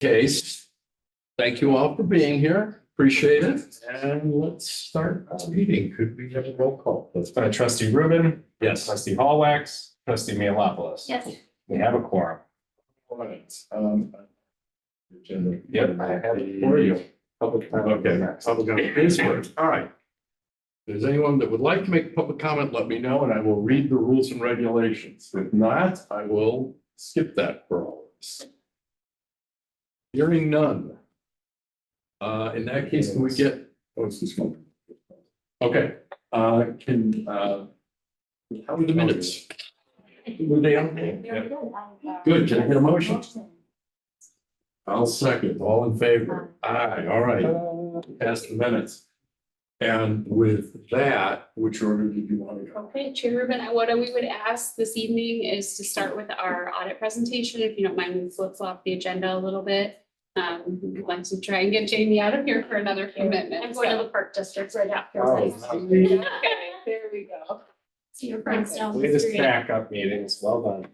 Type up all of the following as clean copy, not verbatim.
case, thank you all for being here. Appreciate it. And let's start our meeting. Could we have a roll call? That's by trustee Rubin. Yes. Trustee Hallwax, trustee Mealopoulos. Yes. We have a quorum. All right. Agenda. Yep, I have it for you. Public comment. Okay, public comment is first. All right. If there's anyone that would like to make a public comment, let me know and I will read the rules and regulations. If not, I will skip that for all of us. Hearing none. In that case, can we get, oh, it's this one. Okay, how are the minutes? Were they okay? Good, can I get a motion? I'll second, all in favor? Aye, all right, pass the minutes. And with that, which order did you want to go? Okay, Chair Rubin, what we would ask this evening is to start with our audit presentation. If you don't mind, we flip-flop the agenda a little bit. We'd like to try and get Jamie out of here for another commitment. I'm going to the Park District right after. Okay, there we go. See your friends down We the just street. back up meetings. Well done.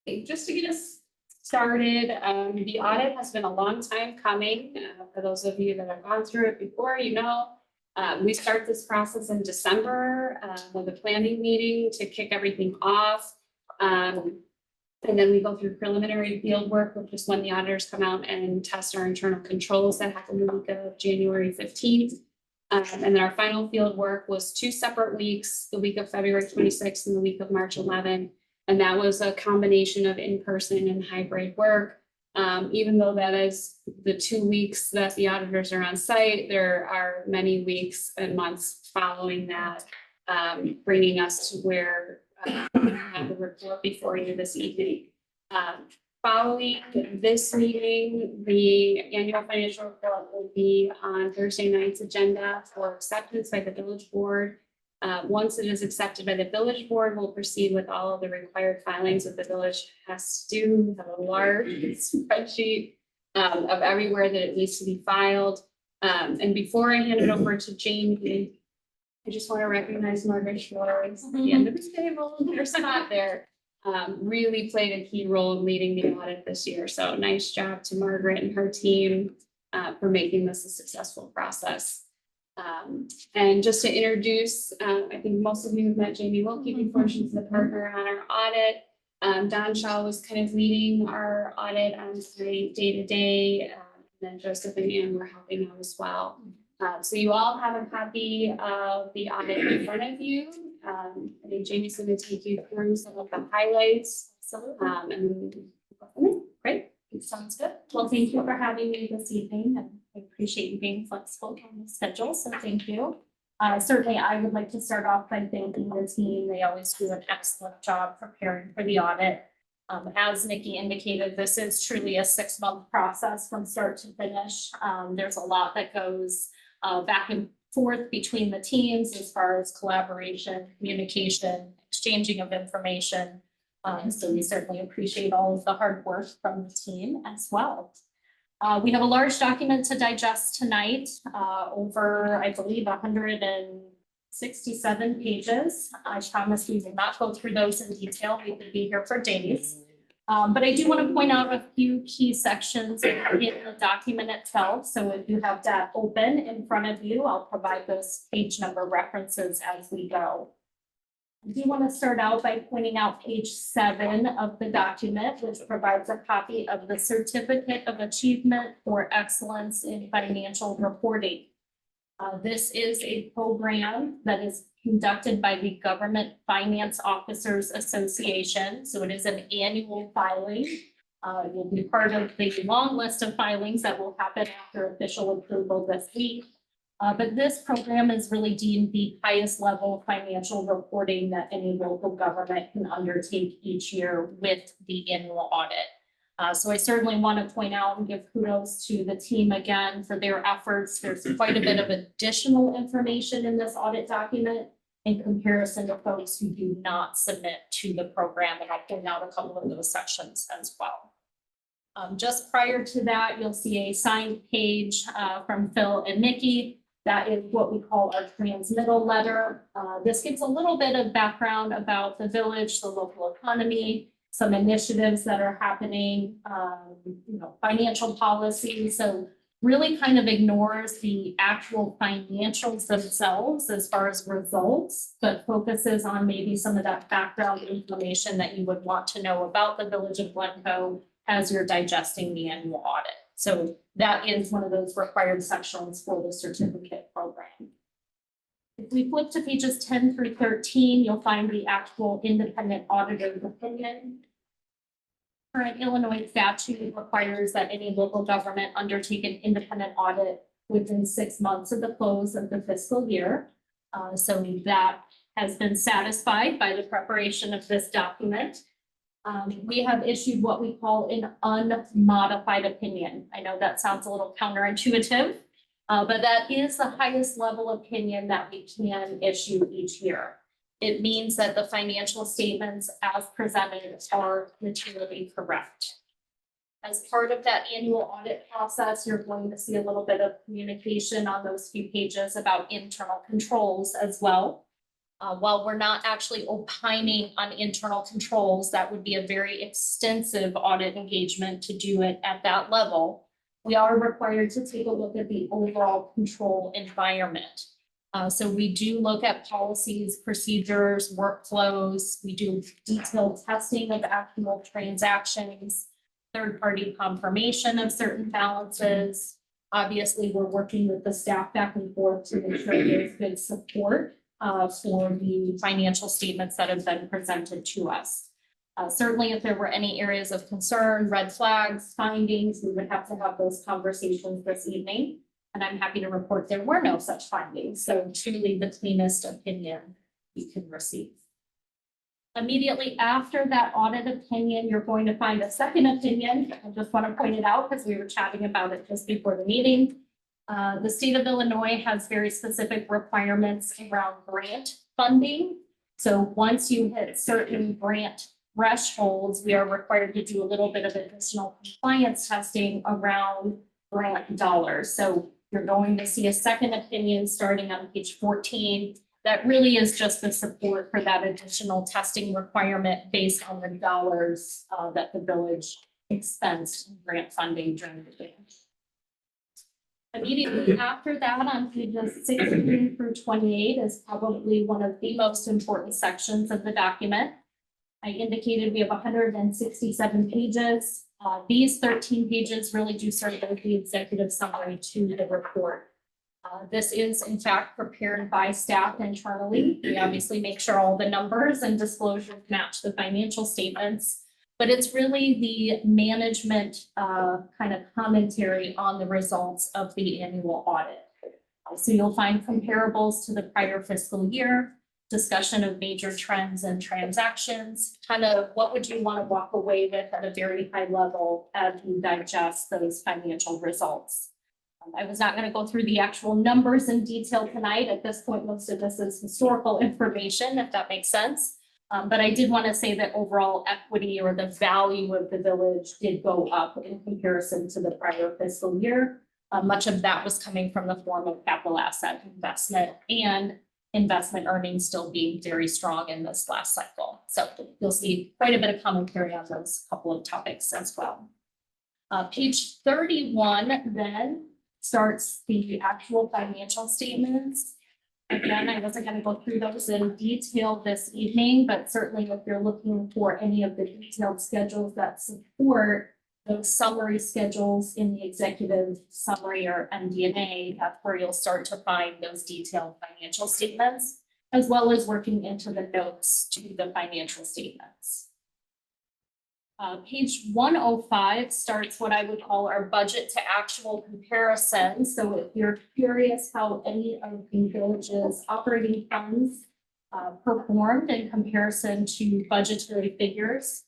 Okay, just to get us started, the audit has been a long time coming. For those of you that have gone through it before, you know, we start this process in December with a planning meeting to kick everything off. And then we go through preliminary field work, which is when the auditors come out and test our internal controls. That happened the week of January 15th. And then our final field work was 2 separate weeks, the week of February 26th and the week of March 11th. And that was a combination of in-person and hybrid work. Even though that is the 2 weeks that the auditors are on site, there are many weeks and months following that, bringing us to where we have the report before you this evening. Following this meeting, the annual financial report will be on Thursday night's agenda for acceptance by the village board. Once it is accepted by the village board, we'll proceed with all of the required filings that the village has to do. We have a large spreadsheet of everywhere that it needs to be filed. And before I hand it over to Jamie, I just want to recognize Margaret Schwartz at the end of the table. There's Scott there. Really played a key role in leading the audit this year. So nice job to Margaret and her team for making this a successful process. And just to introduce, I think most of you have met Jamie Wilkie before. She's the partner on our audit. Don Shaw was kind of leading our audit on site day to day. And then Joseph and Ann were helping out as well. So you all have a copy of the audit in front of you. I think Jamie's going to take you through some of the highlights. And great. It sounds good. Well, thank you for having me this evening, and I appreciate you being flexible on the schedule, so thank you. Certainly, I would like to start off by thanking the team. They always do an excellent job preparing for the audit. As Nikki indicated, this is truly a 6-month process from start to finish. There's a lot that goes back and forth between the teams as far as collaboration, communication, exchanging of information. So we certainly appreciate all of the hard work from the team as well. We have a large document to digest tonight, over, I believe, 167 pages. I promise we will not go through those in detail. We could be here for days. But I do want to point out a few key sections in the document itself. So if you have that open in front of you, I'll provide those page number references as we go. I do want to start out by pointing out page 7 of the document, which provides a copy of the Certificate of Achievement for Excellence in Financial Reporting. This is a program that is conducted by the Government Finance Officers Association. So it is an annual filing. It will be part of the long list of filings that will happen after official approval this week. But this program is really deemed the highest level of financial reporting that any local government can undertake each year with the annual audit. So I certainly want to point out and give kudos to the team again for their efforts. There's quite a bit of additional information in this audit document in comparison to folks who do not submit to the program. And I'll point out a couple of those sections as well. Just prior to that, you'll see a signed page from Phil and Nikki. That is what we call our transmittal letter. This gives a little bit of background about the village, the local economy, some initiatives that are happening, financial policy. So really kind of ignores the actual financials themselves as far as results, but focuses on maybe some of that background information that you would want to know about the Village of Glencoe as you're digesting the annual audit. So that is one of those required sections for the certificate program. If we flip to pages 10 through 13, you'll find the actual independent auditor's opinion. Current Illinois statute requires that any local government undertake an independent audit within 6 months of the close of the fiscal year. So that has been satisfied by the preparation of this document. We have issued what we call an unmodified opinion. I know that sounds a little counterintuitive, but that is the highest level opinion that we can issue each year. It means that the financial statements as presented are materially correct. As part of that annual audit process, you're going to see a little bit of communication on those few pages about internal controls as well. While we're not actually opining on internal controls, that would be a very extensive audit engagement to do it at that level. We are required to take a look at the overall control environment. So we do look at policies, procedures, workflows. We do detailed testing of actual transactions, third-party confirmation of certain balances. Obviously, we're working with the staff back and forth to make sure there's good support for the financial statements that have been presented to us. Certainly, if there were any areas of concern, red flags, findings, we would have to have those conversations this evening. And I'm happy to report there were no such findings. So truly the cleanest opinion you can receive. Immediately after that audit opinion, you're going to find a second opinion. I just want to point it out because we were chatting about it just before the meeting. The state of Illinois has very specific requirements around grant funding. So once you hit certain grant thresholds, we are required to do a little bit of additional compliance testing around grant dollars. So you're going to see a second opinion starting on page 14. That really is just the support for that additional testing requirement based on the dollars that the village expensed in grant funding during the year. Immediately after that, on pages 16 through 28 is probably one of the most important sections of the document. I indicated we have 167 pages. These 13 pages really do serve as the executive summary to the report. This is in fact prepared by staff internally. We obviously make sure all the numbers and disclosures match the financial statements, but it's really the management kind of commentary on the results of the annual audit. So you'll find comparables to the prior fiscal year, discussion of major trends and transactions, kind of what would you want to walk away with at a very high level as you digest those financial results. I was not going to go through the actual numbers in detail tonight. At this point, most of this is historical information, if that makes sense. But I did want to say that overall equity or the value of the village did go up in comparison to the prior fiscal year. Much of that was coming from the form of capital asset investment and investment earnings still being very strong in this last cycle. So you'll see quite a bit of commentary on those couple of topics as well. Page 31 then starts the actual financial statements. Again, I wasn't going to go through those in detail this evening, but certainly if you're looking for any of the detailed schedules that support those summary schedules in the executive summary or MD&A, that's where you'll start to find those detailed financial statements, as well as working into the notes to the financial statements. Page 105 starts what I would call our budget to actual comparison. So if you're curious how any of the village's operating funds performed in comparison to budgetary figures,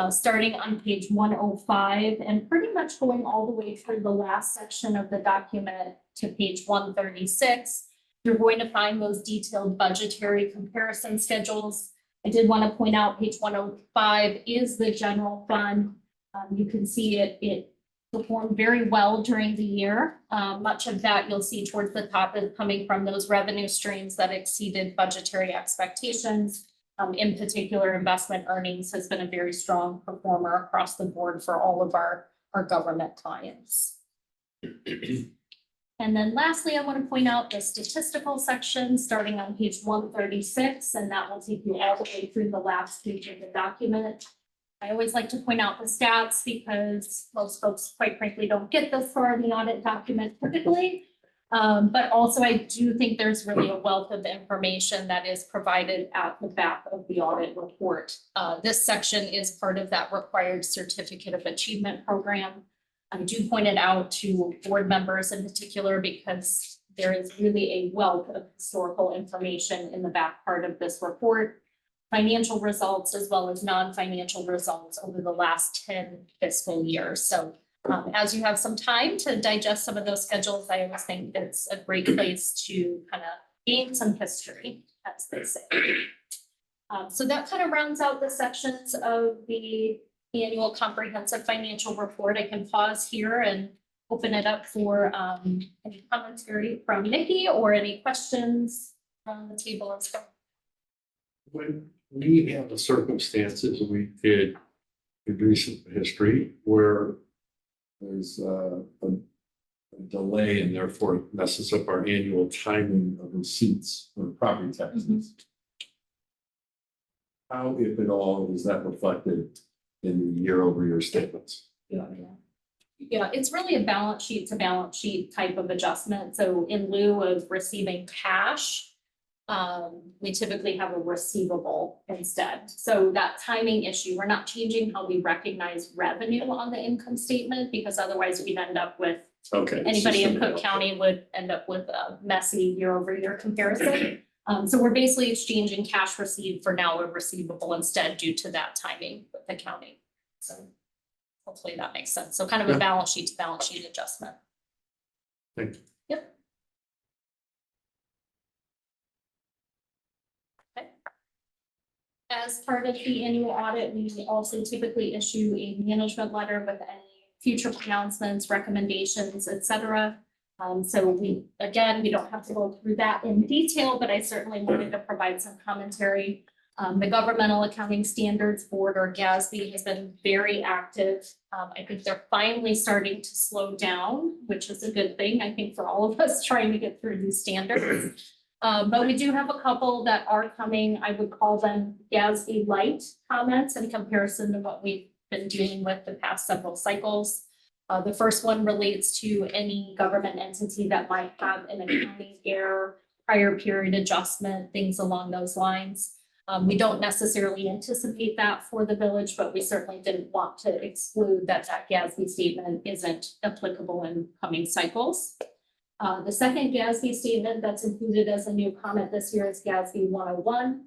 starting on page 105 and pretty much going all the way through the last section of the document to page 136, you're going to find those detailed budgetary comparison schedules. I did want to point out page 105 is the general fund. You can see it performed very well during the year. Much of that you'll see towards the top is coming from those revenue streams that exceeded budgetary expectations. In particular, investment earnings has been a very strong performer across the board for all of our government clients. And then lastly, I want to point out the statistical section starting on page 136, and that will take you all the way through the last page of the document. I always like to point out the stats because most folks, quite frankly, don't get this far in the audit document typically. But also I do think there's really a wealth of information that is provided at the back of the audit report. This section is part of that required certificate of achievement program. I do point it out to board members in particular because there is really a wealth of historical information in the back part of this report. Financial results as well as non-financial results over the last 10 fiscal years. So as you have some time to digest some of those schedules, I always think it's a great place to kind of gain some history, as they say. So that kind of rounds out the sections of the annual comprehensive financial report. I can pause here and open it up for any commentary from Nikki or any questions on the table as well. When we have the circumstances, we did in recent history where there's a delay and therefore it messes up our annual timing of receipts for property taxes. How, if at all, is that reflected in the year-over-year statements? Yeah, it's really a balance sheet to balance sheet type of adjustment. So in lieu of receiving cash, we typically have a receivable instead. So that timing issue, we're not changing how we recognize revenue on the income statement because otherwise we'd end up with, anybody in Cook County would end up with a messy year-over-year comparison. So we're basically exchanging cash received for now a receivable instead due to that timing with the county. So hopefully that makes sense. So kind of a balance sheet to balance sheet adjustment. Thank you. Yep. Okay. As part of the annual audit, we also typically issue a management letter with any future announcements, recommendations, et cetera. So we don't have to go through that in detail, but I certainly wanted to provide some commentary. The Governmental Accounting Standards Board, or GASB, has been very active. I think they're finally starting to slow down, which is a good thing, I think, for all of us trying to get through these standards. But we do have a couple that are coming. I would call them GASB light comments in comparison to what we've been dealing with the past several cycles. The first one relates to any government entity that might have an accounting error, prior period adjustment, things along those lines. We don't necessarily anticipate that for the village, but we certainly didn't want to exclude that GASB statement isn't applicable in coming cycles. The second GASB statement that's included as a new comment this year is GASB 101.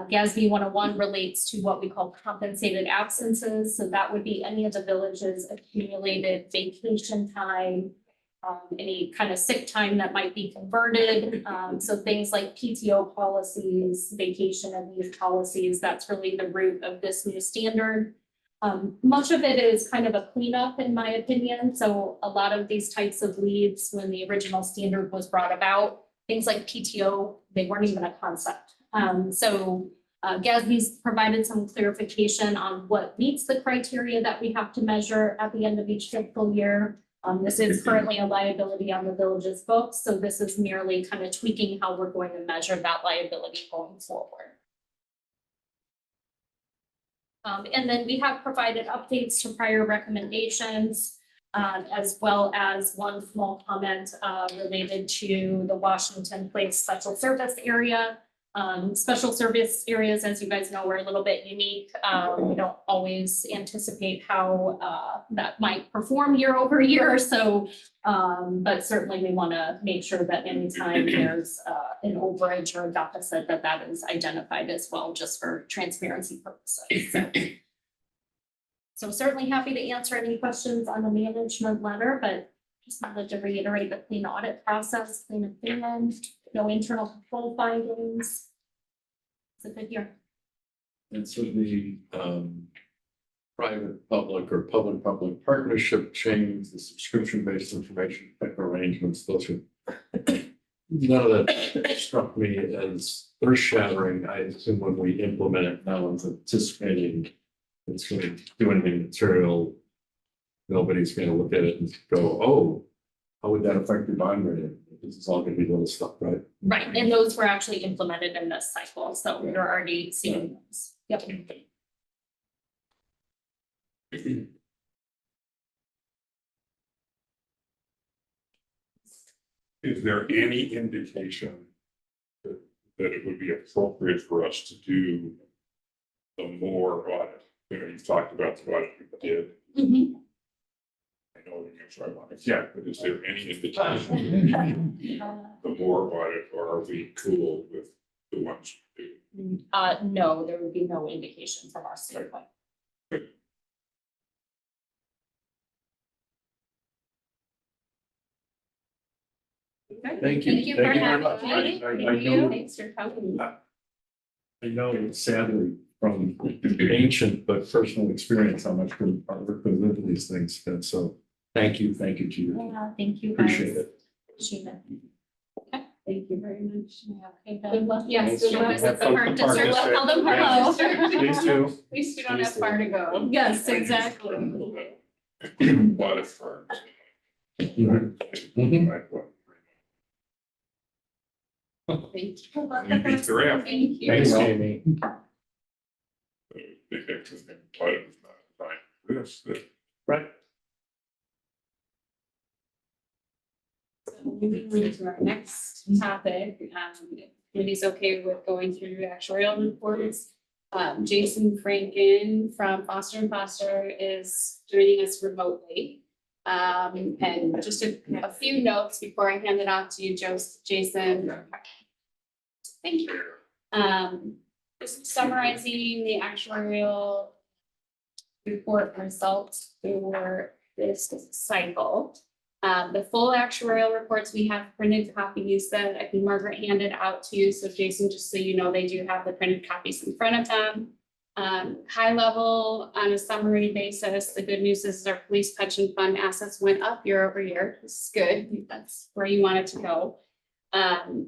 GASB 101 relates to what we call compensated absences. So that would be any of the village's accumulated vacation time, any kind of sick time that might be converted. So things like PTO policies, vacation and leave policies, that's really the root of this new standard. Much of it is kind of a cleanup in my opinion. So a lot of these types of leaves, when the original standard was brought about, things like PTO, they weren't even a concept. GASB's provided some clarification on what meets the criteria that we have to measure at the end of each fiscal year. This is currently a liability on the village's books, so this is merely kind of tweaking how we're going to measure that liability going forward. And then we have provided updates to prior recommendations, as well as one small comment related to the Washington Place Special Service Area. Special service areas, as you guys know, are a little bit unique. We don't always anticipate how that might perform year over year. So, but certainly we want to make sure that anytime there's an overage or a deficit, that is identified as well, just for transparency purposes. So certainly happy to answer any questions on the management letter, but just wanted to reiterate the clean audit process, clean opinion. No internal control findings. It's a good year. And so the private-public or public-public partnership chains, the subscription-based information type arrangements, those are none of that struck me as earth shattering. I assume when we implement it, no one's anticipating it's going to do anything material. Nobody's going to look at it and go, oh, how would that affect your bond rating? This is all going to be little stuff, right? Right, and those were actually implemented in this cycle, so we're already seeing those. Yep. Is there any indication that it would be appropriate for us to do the more audit? You know, you've talked about the audit you did. Mhm. I know the answer I want to get, but is there any indication the more audit, or are we cool with the ones we do? No, there would be no indication from our standpoint. Thank you. Thank you for very having much. me. I Thank know, you. Thanks for coming. I know sadly from ancient but personal experience how much our work goes into these things. And so thank you, Judy. Yeah, thank you guys. Appreciate it. Appreciate it. Thank you very much. Good Good luck. Yes, Thanks. good luck Have with the fun park with the park district. district. Tell them hello. Please do. At least you don't have Please far to go. Yes, exactly. Audit firms. Mhm. Right, well, Thank you. You beat the rap. Thank you. Thanks, Thanks, Jamie. The interesting audit is not designed for this, that Right. So moving on to our next topic, if Andy's okay with going through actuarial reports. Jason Franken from Foster and Foster is joining us remotely. And just a few notes before I hand it off to you, Jason. Thank you. Just summarizing the actuarial report results for this cycle. The full actuarial reports, we have printed copies that I think Margaret handed out to you. So Jason, just so you know, they do have the printed copies in front of them. High level on a summary basis, the good news is our police pension fund assets went up year over year. This is good. That's where you want it to go.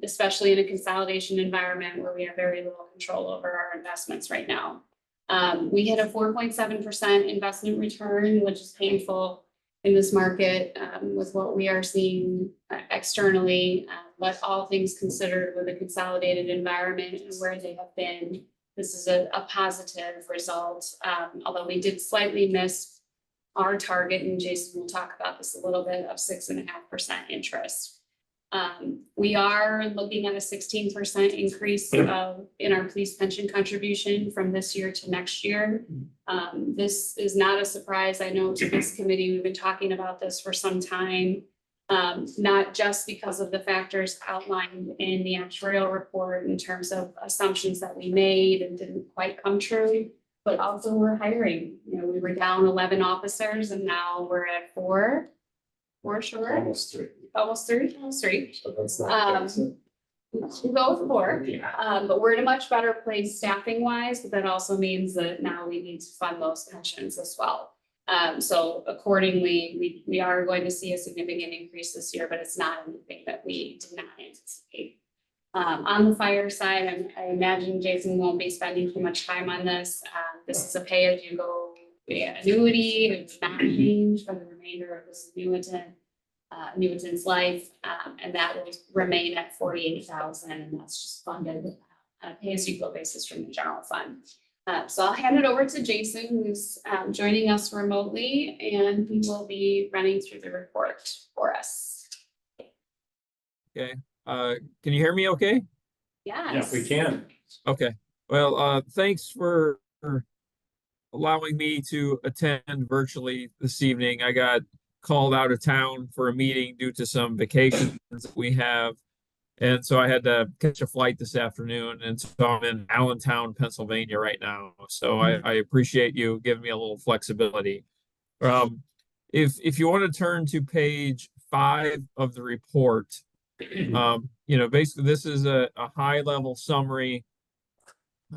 Especially in a consolidation environment where we have very little control over our investments right now. We hit a 4.7% investment return, which is painful in this market with what we are seeing externally. But all things considered with a consolidated environment and where they have been, this is a positive result. Although we did slightly miss our target, and Jason will talk about this a little bit, of 6.5% interest. We are looking at a 16% increase in our police pension contribution from this year to next year. This is not a surprise. I know to this committee, we've been talking about this for some time. Not just because of the factors outlined in the actuarial report in terms of assumptions that we made and didn't quite come true, but also we're hiring. You know, we were down 11 officers and now we're at four short. Almost three. Almost three. So that's not. We'll go with four, but we're in a much better place staffing wise, but that also means that now we need to fund those pensions as well. So accordingly, we are going to see a significant increase this year, but it's not anything that we did not anticipate. On the fire side, I imagine Jason won't be spending too much time on this. This is a pay-as-you-go annuity. It's not changed for the remainder of this annuitant's life, and that will remain at 48,000, and that's just funded on a pay-as-you-go basis from the general fund. So I'll hand it over to Jason, who's joining us remotely, and he will be running through the report for us. Okay, can you hear me okay? Yes. Yeah, we can. Okay, well, thanks for allowing me to attend virtually this evening. I got called out of town for a meeting due to some vacations that we have. And so I had to catch a flight this afternoon. And so I'm in Allentown, Pennsylvania right now. So I appreciate you giving me a little flexibility. If you want to turn to page 5 of the report, basically this is a high level summary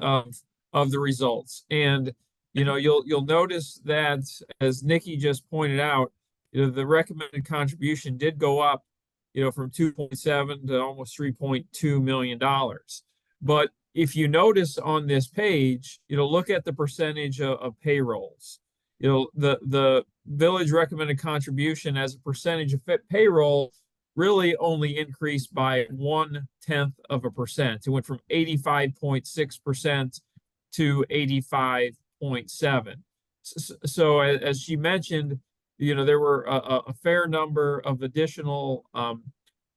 of the results. And you'll notice that, as Nikki just pointed out, the recommended contribution did go up, from 2.7 to almost $3.2 million. But if you notice on this page, look at the percentage of payrolls. The village recommended contribution as a percentage of payroll really only increased by 0.1%. It went from 85.6% to 85.7. So as she mentioned, there were a fair number of additional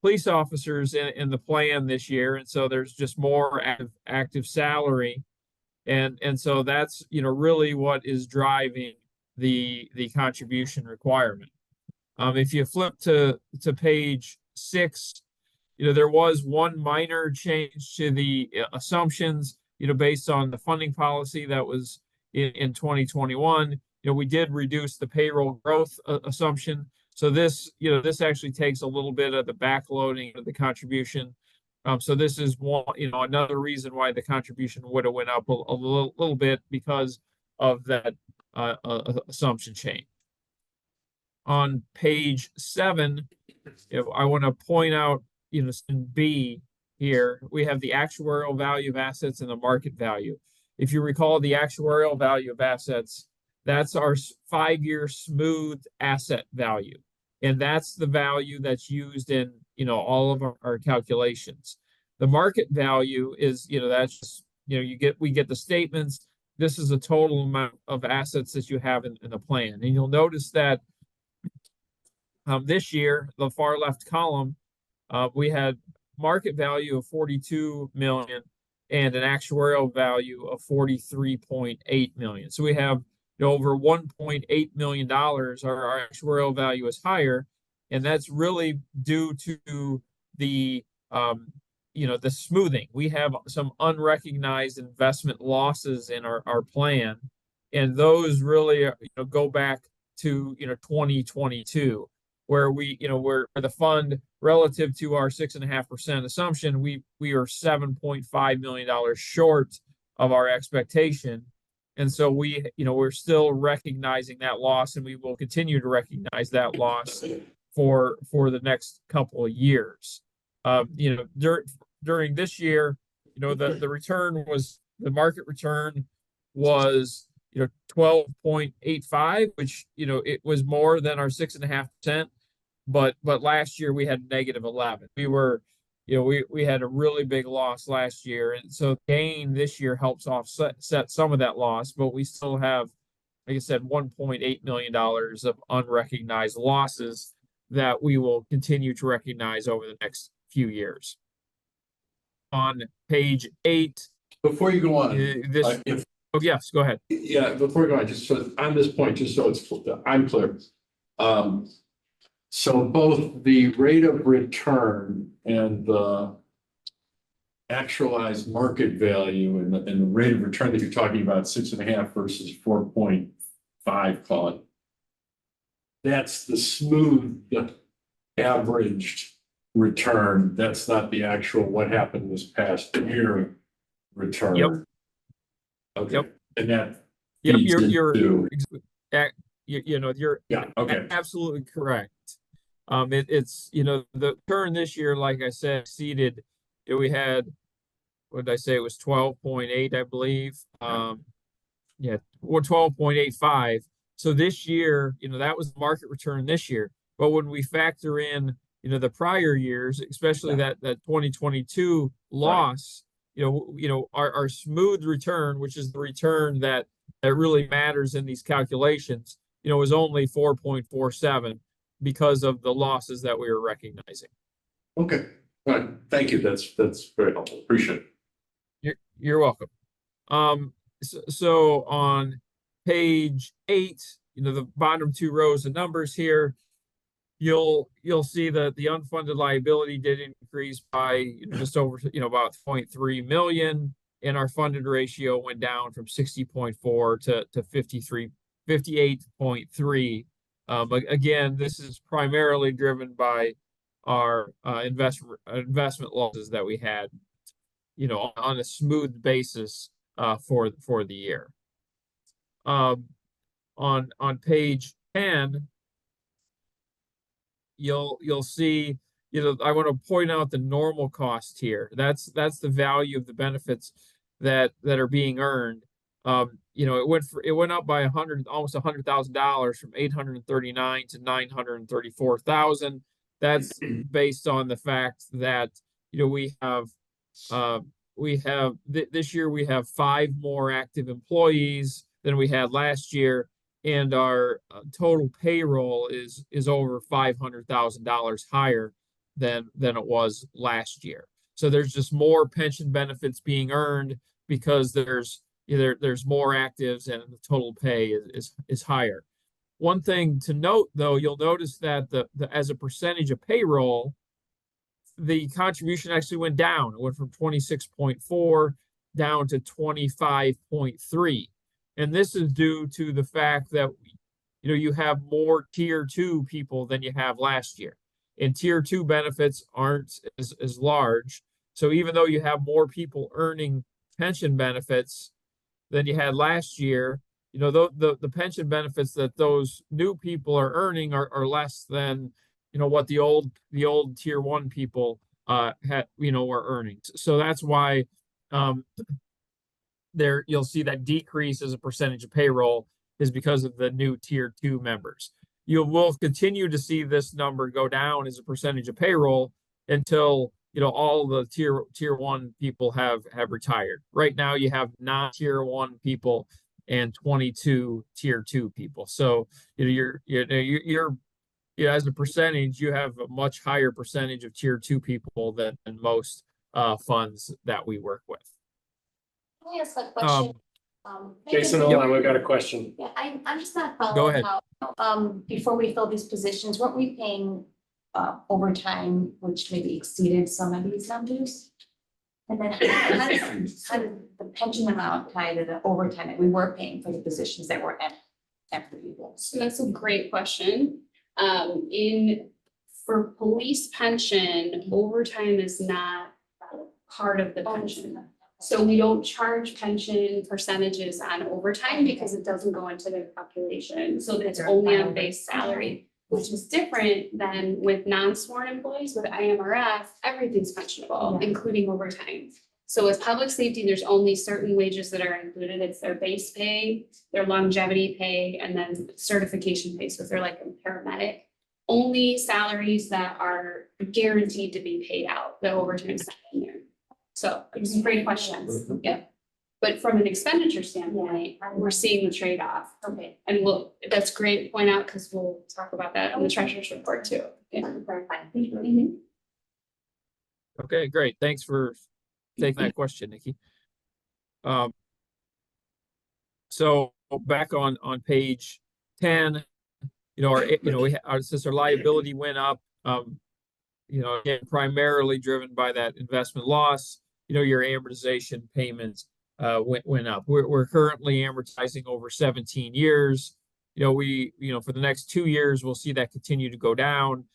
police officers in the plan this year, and so there's just more active salary, and so that's really what is driving the contribution requirement. If you flip to page 6, there was one minor change to the assumptions, based on the funding policy that was in 2021. We did reduce the payroll growth assumption. So this actually takes a little bit of the backloading of the contribution. So this is one, another reason why the contribution would have went up a little bit, because of that assumption change. On page 7, I want to point out, in B here, we have the actuarial value of assets and the market value. If you recall, the actuarial value of assets, that's our 5-year smooth asset value. And that's the value that's used in, all of our calculations. The market value is, that's just, we get the statements. This is the total amount of assets that you have in the plan. And you'll notice that this year, the far left column, we had market value of 42 million and an actuarial value of 43.8 million. So we have over $1.8 million. Our actuarial value is higher, and that's really due to the the smoothing. We have some unrecognized investment losses in our plan, and those really go back to 2022. Where where the fund, relative to our 6.5% assumption, we are $7.5 million short of our expectation, and so we're still recognizing that loss, and we will continue to recognize that loss for the next couple of years. During this year, the market return was 12.85, which it was more than our 6.5%. But last year we had -11. We had a really big loss last year, and so gain this year helps offset some of that loss. But we still have, like I said, $1.8 million of unrecognized losses that we will continue to recognize over the next few years. On page 8, Before you go on, oh yes, go ahead. Yeah, before we go on, just so on this point, just so I'm clear. So both the rate of return and the actualized market value and the rate of return that you're talking about, 6.5 versus 4.5, call it. That's the smooth, averaged return. That's not the actual what happened this past year return. Yep. Okay. Yep. And that. Yep. You're okay. Absolutely correct. It's the turn this year, like I said, exceeded. We had, what did I say? It was 12.8, I believe. Or 12.85. So this year, that was the market return this year. But when we factor in, the prior years, especially that 2022 loss, our smooth return, which is the return that really matters in these calculations, was only 4.47 because of the losses that we were recognizing. Okay. All right. Thank you. That's very helpful. Appreciate it. You're welcome. So on page 8, the bottom 2 rows of numbers here, you'll see that the unfunded liability did increase by just over about 0.3 million, and our funded ratio went down from 60.4 to 58.3. Again, this is primarily driven by our investment losses that we had, on a smooth basis for the year. On page 10, you'll see I want to point out the normal cost here. That's the value of the benefits that are being earned. It went up by almost $100,000 from 839 to 934,000. That's based on the fact that this year we have 5 more active employees than we had last year, and our total payroll is over $500,000 higher than it was last year. So there's just more pension benefits being earned because there's more actives and the total pay is higher. One thing to note, though, you'll notice that the as a percentage of payroll, the contribution actually went down. It went from 26.4 down to 25.3. And this is due to the fact that you have more tier 2 people than you have last year. And tier 2 benefits aren't as large. So even though you have more people earning pension benefits than you had last year, the pension benefits that those new people are earning are less than what the old tier 1 people were earning. So that's why there you'll see that decrease as a percentage of payroll is because of the new tier 2 members. You will continue to see this number go down as a percentage of payroll until all the tier 1 people have retired. Right now you have non-tier 1 people and 22 tier 2 people. So you're as a percentage, you have a much higher percentage of tier 2 people than most funds that we work with. Can I ask a question? Jason, Yep. hold on, we've got a question. Yeah, I'm just not Go following ahead. how, before we fill these positions, weren't we paying overtime, which maybe exceeded some of these numbers? And then how did the pension amount tie to the overtime that we were paying for the positions that were at people? So that's a great question. For police pension, overtime is not part of the pension. So we don't charge pension percentages on overtime because it doesn't go into the calculation. So it's only on base salary, which is different than with non-sworn employees. With IMRF, everything's pensionable, including overtime. So with public safety, there's only certain wages that are included. It's their base pay, their longevity pay, and then certification pay. So if they're like a paramedic, only salaries that are guaranteed to be paid out, the overtime is not in there. So it's a great questions. Yeah. But from an expenditure standpoint, we're seeing the trade-off. Okay. And that's great to point out because we'll talk about that in the treasurer's report too. Yeah. Mhm. Okay, great. Thanks for taking that question, Nikki. So back on page 10, since our liability went up, again, primarily driven by that investment loss, your amortization payments went up. We're currently amortizing over 17 years. For the next 2 years, we'll see that continue to go down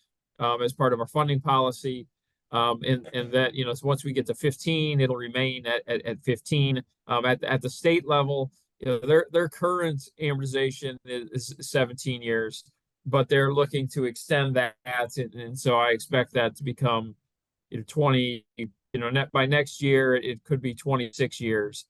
as part of our funding policy. And that, so once we get to 15, it'll remain at 15. At the state level, their current amortization is 17 years, but they're looking to extend that. And so I expect that to become 20, by next year, it could be 26 years.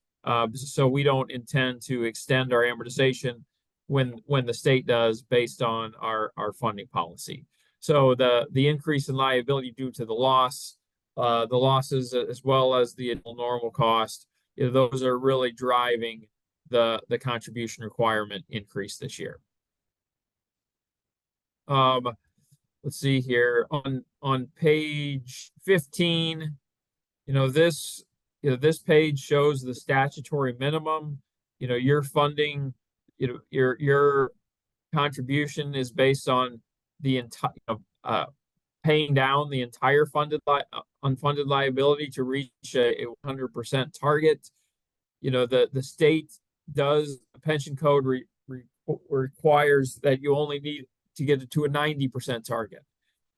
So we don't intend to extend our amortization when the state does based on our funding policy. So the increase in liability due to the losses as well as the normal cost, those are really driving the contribution requirement increase this year. Let's see here on page 15, this page shows the statutory minimum. Your funding, your contribution is based on the entire paying down the entire unfunded liability to reach a 100% target. The state does, pension code requires that you only need to get it to a 90% target.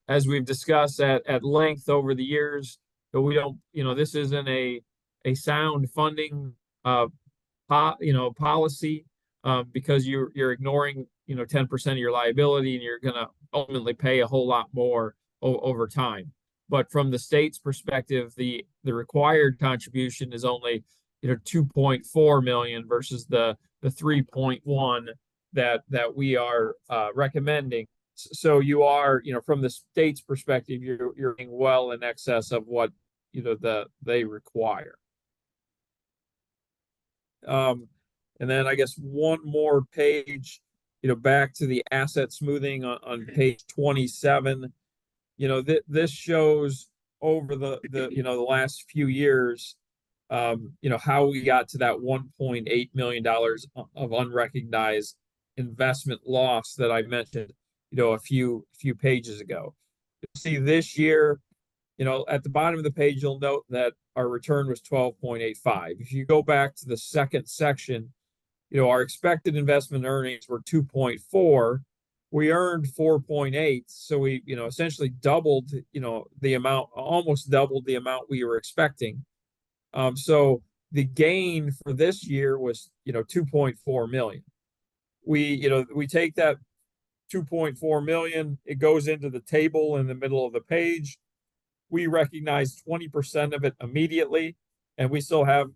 As we've discussed at length over the years, but we don't, this isn't a sound funding policy because you're ignoring 10% of your liability, and you're gonna ultimately pay a whole lot more over time. But from the state's perspective, the required contribution is only, 2.4 million versus the 3.1 that we are recommending. So you are, from the state's perspective, you're being well in excess of what, they require. And then I guess one more page, back to the asset smoothing on page 27. This shows over the last few years, how we got to that $1.8 million of unrecognized investment loss that I mentioned, a few pages ago. You'll see this year, at the bottom of the page, you'll note that our return was 12.85. If you go back to the second section, our expected investment earnings were 2.4. We earned 4.8. So we, essentially doubled, the amount, almost doubled the amount we were expecting. So the gain for this year was, 2.4 million. We take that 2.4 million, it goes into the table in the middle of the page. We recognize 20% of it immediately, and we still have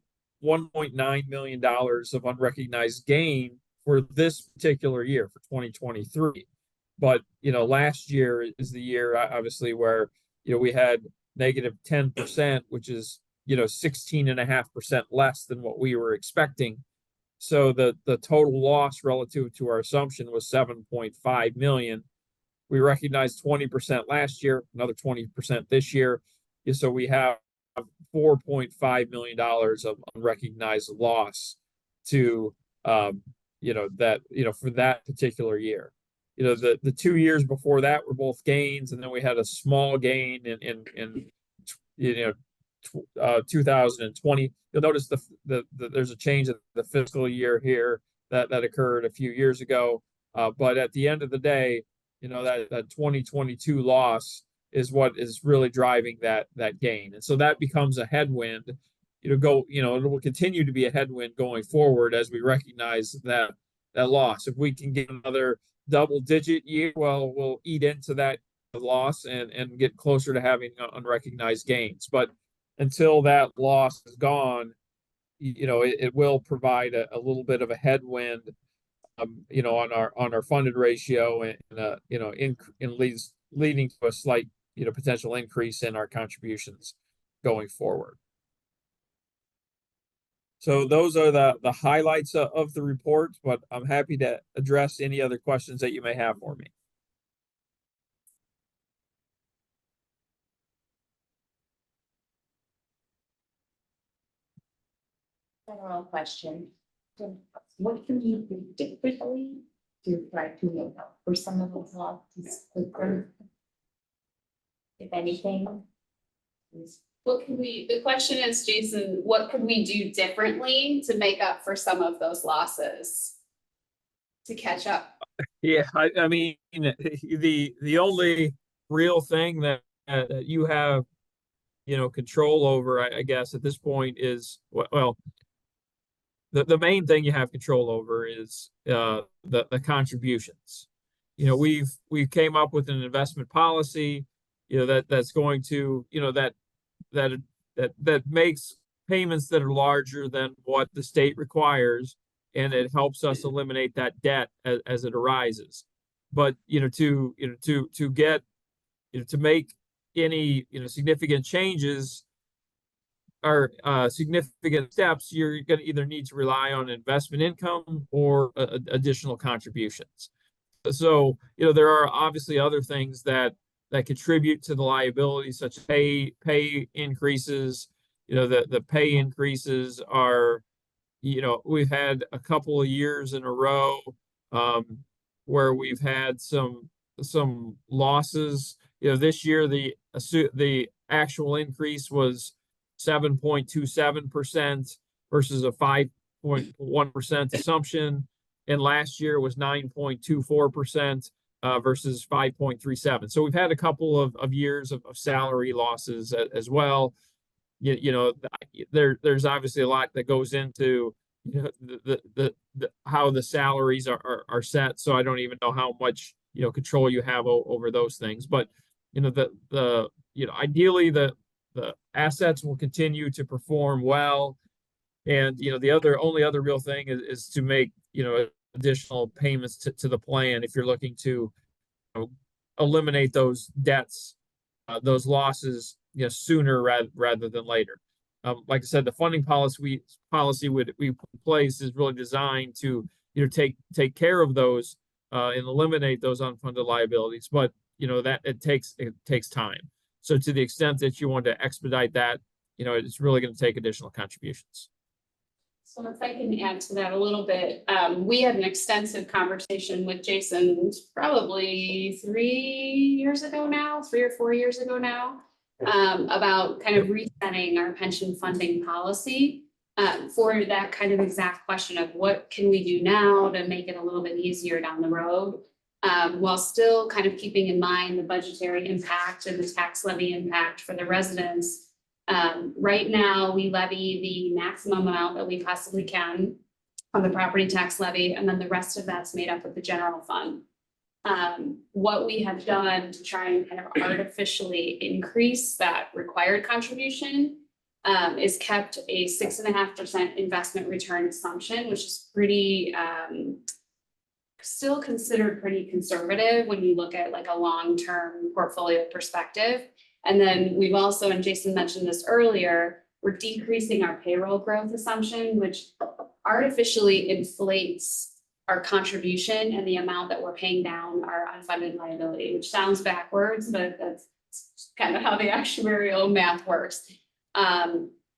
$1.9 million of unrecognized gain for this particular year, for 2023. But, last year is the year, obviously, where, we had negative 10%, which is, 16.5% less than what we were expecting. So the total loss relative to our assumption was 7.5 million. We recognized 20% last year, another 20% this year. So we have $4.5 million of unrecognized loss to, that, for that particular year. The 2 years before that were both gains, and then we had a small gain in 2020. You'll notice there's a change in the fiscal year here that occurred a few years ago. But at the end of the day, that 2022 loss is what is really driving that gain. And so that becomes a headwind. It will continue to be a headwind going forward as we recognize that loss. If we can get another double-digit year, well, we'll eat into that loss and get closer to having unrecognized gains. But until that loss is gone, it will provide a little bit of a headwind, on our funded ratio, and leading to a slight, potential increase in our contributions going forward. So those are the highlights of the report, but I'm happy to address any other questions that you may have for me. General question. So what can you do differently to try to make up for some of those losses quicker? If anything? The question is, Jason, what could we do differently to make up for some of those losses? To catch up? Yeah, I mean, the only real thing that you have, control over, I guess, at this point is, well, the main thing you have control over is the contributions. We came up with an investment policy, that's going to, that makes payments that are larger than what the state requires, and it helps us eliminate that debt as it arises. But to get, to make any significant changes or significant steps, you're going to either need to rely on investment income or additional contributions. So there are obviously other things that contribute to the liability, such as pay increases. The pay increases are, we've had a couple of years in a row where we've had some losses. This year the actual increase was 7.27% versus a 5.1% assumption, and last year was 9.24%. Versus 5.37. So we've had a couple of years of salary losses as well. There's obviously a lot that goes into the how the salaries are set. So I don't even know how much control you have over those things. But ideally the assets will continue to perform well. And, the only other real thing is to make, additional payments to the plan if you're looking to eliminate those debts, those losses, sooner rather than later. Like I said, the funding policy we put in place is really designed to, take care of those and eliminate those unfunded liabilities. But, that it takes time. So to the extent that you want to expedite that, it's really going to take additional contributions. So if I can add to that a little bit, we had an extensive conversation with Jason probably 3 or 4 years ago now, about kind of resetting our pension funding policy for that kind of exact question of what can we do now to make it a little bit easier down the road, while still kind of keeping in mind the budgetary impact and the tax levy impact for the residents. Right now, we levy the maximum amount that we possibly can on the property tax levy, and then the rest of that's made up with the general fund. What we have done to try and kind of artificially increase that required contribution is kept a 6.5% investment return assumption, which is pretty, still considered pretty conservative when you look at like a long-term portfolio perspective. And then we've also, and Jason mentioned this earlier, we're decreasing our payroll growth assumption, which artificially inflates our contribution and the amount that we're paying down our unfunded liability, which sounds backwards, but that's kind of how the actuarial math works.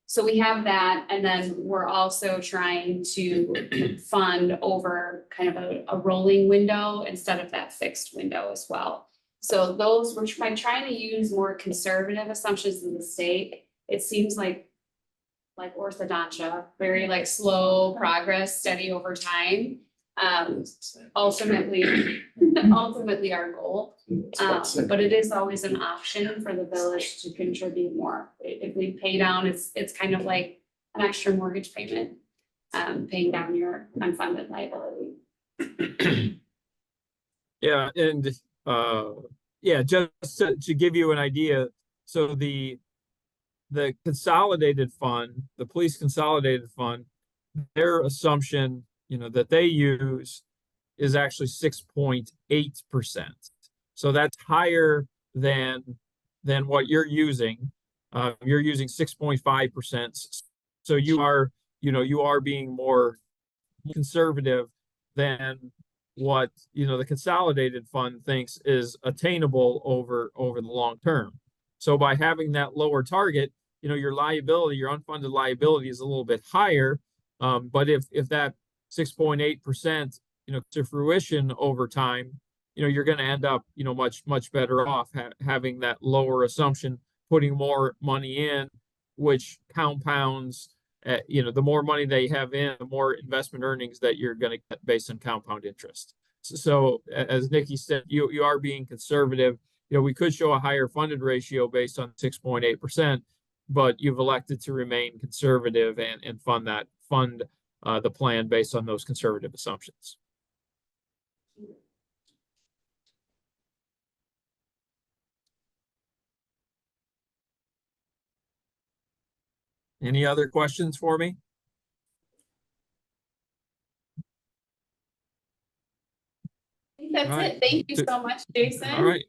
So we have that, and then we're also trying to fund over kind of a rolling window instead of that fixed window as well. So those, we're trying to use more conservative assumptions in the state. It seems like orthodontia, very like slow progress, steady over time. Ultimately our goal. But it is always an option for the village to contribute more. If we pay down, it's kind of like an extra mortgage payment, paying down your unfunded liability. Yeah, and just to give you an idea, so the consolidated fund, the police consolidated fund, their assumption, that they use is actually 6.8%. So that's higher than what you're using. You're using 6.5%. So you are being more conservative than what the consolidated fund thinks is attainable over the long term. So by having that lower target, your liability, your unfunded liability is a little bit higher. But if that 6.8%, to fruition over time, you're going to end up, much better off having that lower assumption, putting more money in, which compounds. The more money they have in, the more investment earnings that you're going to get based on compound interest. So as Nikki said, you are being conservative. We could show a higher funded ratio based on 6.8%, but you've elected to remain conservative and fund the plan based on those conservative assumptions. Any other questions for me? I think that's All right. it. Thank you so much, Jason. All right.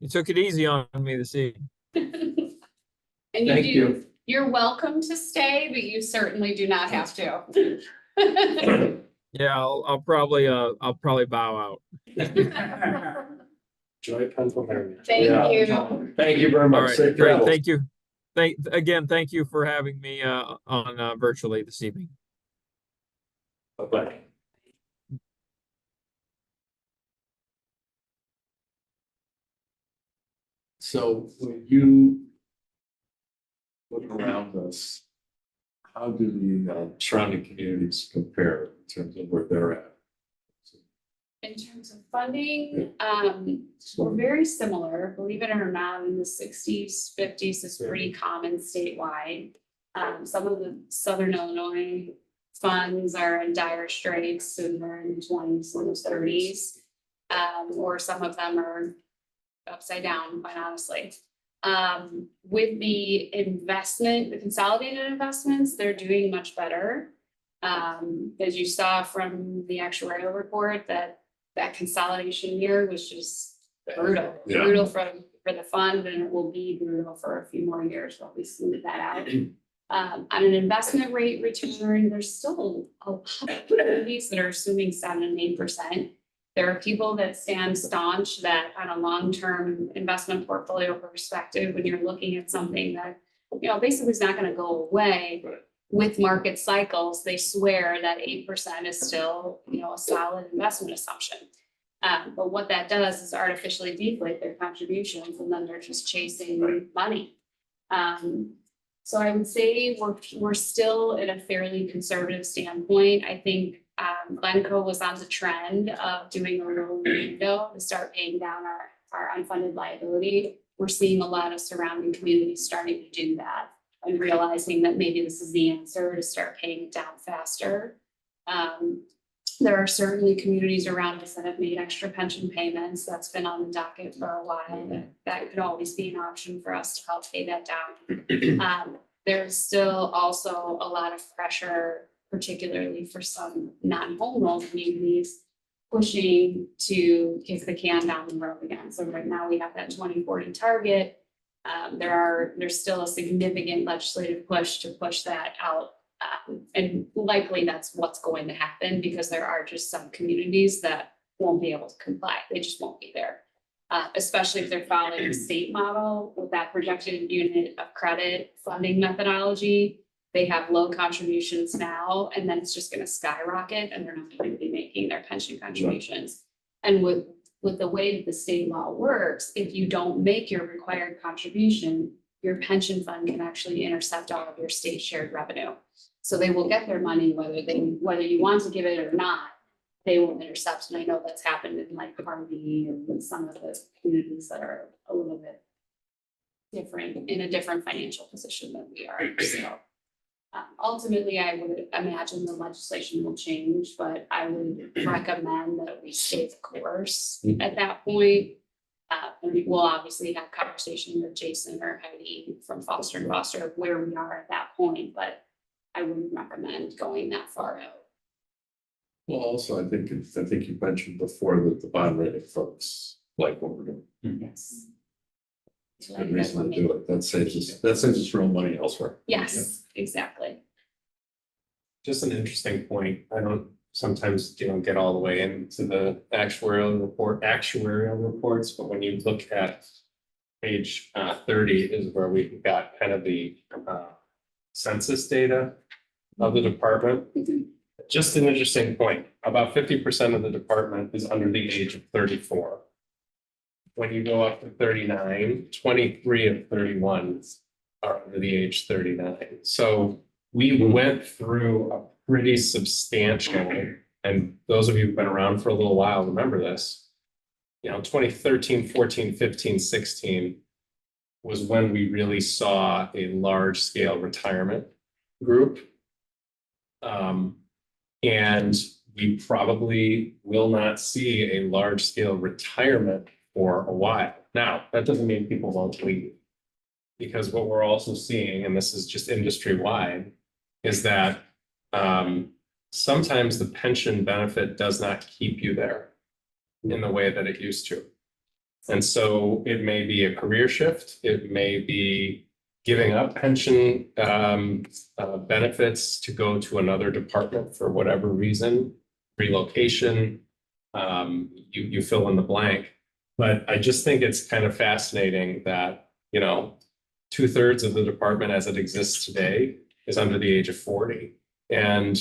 You took it easy on me this evening. And Thank you. You're welcome to stay, but you certainly do not have to. Yeah, I'll probably bow out. Joy Pennsylvania. Thank Yeah. you. Thank you very All much. right, Safe great. travels. Thank you. Thank you for having me on virtually this evening. Bye-bye. So when you look around us, how do the surrounding communities compare in terms of where they're at? In terms of funding, we're very similar, believe it or not, in the 60s, 50s is pretty common statewide. Some of the Southern Illinois funds are in dire straits, and they're in the 20s and 30s. Or some of them are upside down, quite honestly. With the investment, the consolidated investments, they're doing much better. As you saw from the actuarial report, that consolidation year was just brutal, Yeah. brutal for the fund, and it will be brutal for a few more years while we smooth that out. On an investment rate return, there's still a lot of communities that are assuming 7 and 8%. There are people that stand staunch that on a long-term investment portfolio perspective, when you're looking at something that, basically is not gonna go away. Right. With market cycles, they swear that 8% is still, a solid investment assumption. But what that does is artificially deflate their contributions, and then they're just chasing money. So I would say we're still at a fairly conservative standpoint. I think Glencoe was on the trend of doing a rolling window to start paying down our unfunded liability. We're seeing a lot of surrounding communities starting to do that and realizing that maybe this is the answer to start paying it down faster. There are certainly communities around us that have made extra pension payments. That's been on the docket for a while. That could always be an option for us to help pay that down. There's still also a lot of pressure, particularly for some non-home rule communities, pushing to kick the can down the road again. So right now we have that 2040 target. There's still a significant legislative push to push that out. And likely that's what's going to happen because there are just some communities that won't be able to comply. They just won't be there. Especially if they're following a state model with that projected unit of credit funding methodology. They have low contributions now, and then it's just gonna skyrocket and they're not going to be making their pension contributions. And with the way that the state law works, if you don't make your required contribution, your pension fund can actually intercept all of your state shared revenue. So they will get their money whether you want to give it or not, they will intercept. And I know that's happened in like Harvey and some of the communities that are a little bit different, in a different financial position than we are. So ultimately, I would imagine the legislation will change, but I would recommend that we stay the course at that point. And we'll obviously have conversation with Jason or Heidi from Foster and Foster of where we are at that point, but I wouldn't recommend going that far out. Well, also, I think you mentioned before that the bond rating folks like what we're doing. Yes. Good reason to do it. That saves us real money elsewhere. Yes, exactly. Just an interesting point. I don't sometimes get all the way into the actuarial reports, but when you look at page 30 is where we got kind of the census data of the department. Just an interesting point. About 50% of the department is under the age of 34. When you go up to 39, 23 of 31 are under the age 39. So we went through a pretty substantial, and those of you who've been around for a little while remember this, 2013, 14, 15, 16 was when we really saw a large scale retirement group. And we probably will not see a large scale retirement for a while. Now, that doesn't mean people won't leave. Because what we're also seeing, and this is just industry wide, is that sometimes the pension benefit does not keep you there in the way that it used to. And so it may be a career shift, it may be giving up pension benefits to go to another department for whatever reason, relocation, you fill in the blank. But I just think it's kind of fascinating that, 2/3 of the department as it exists today is under the age of 40. And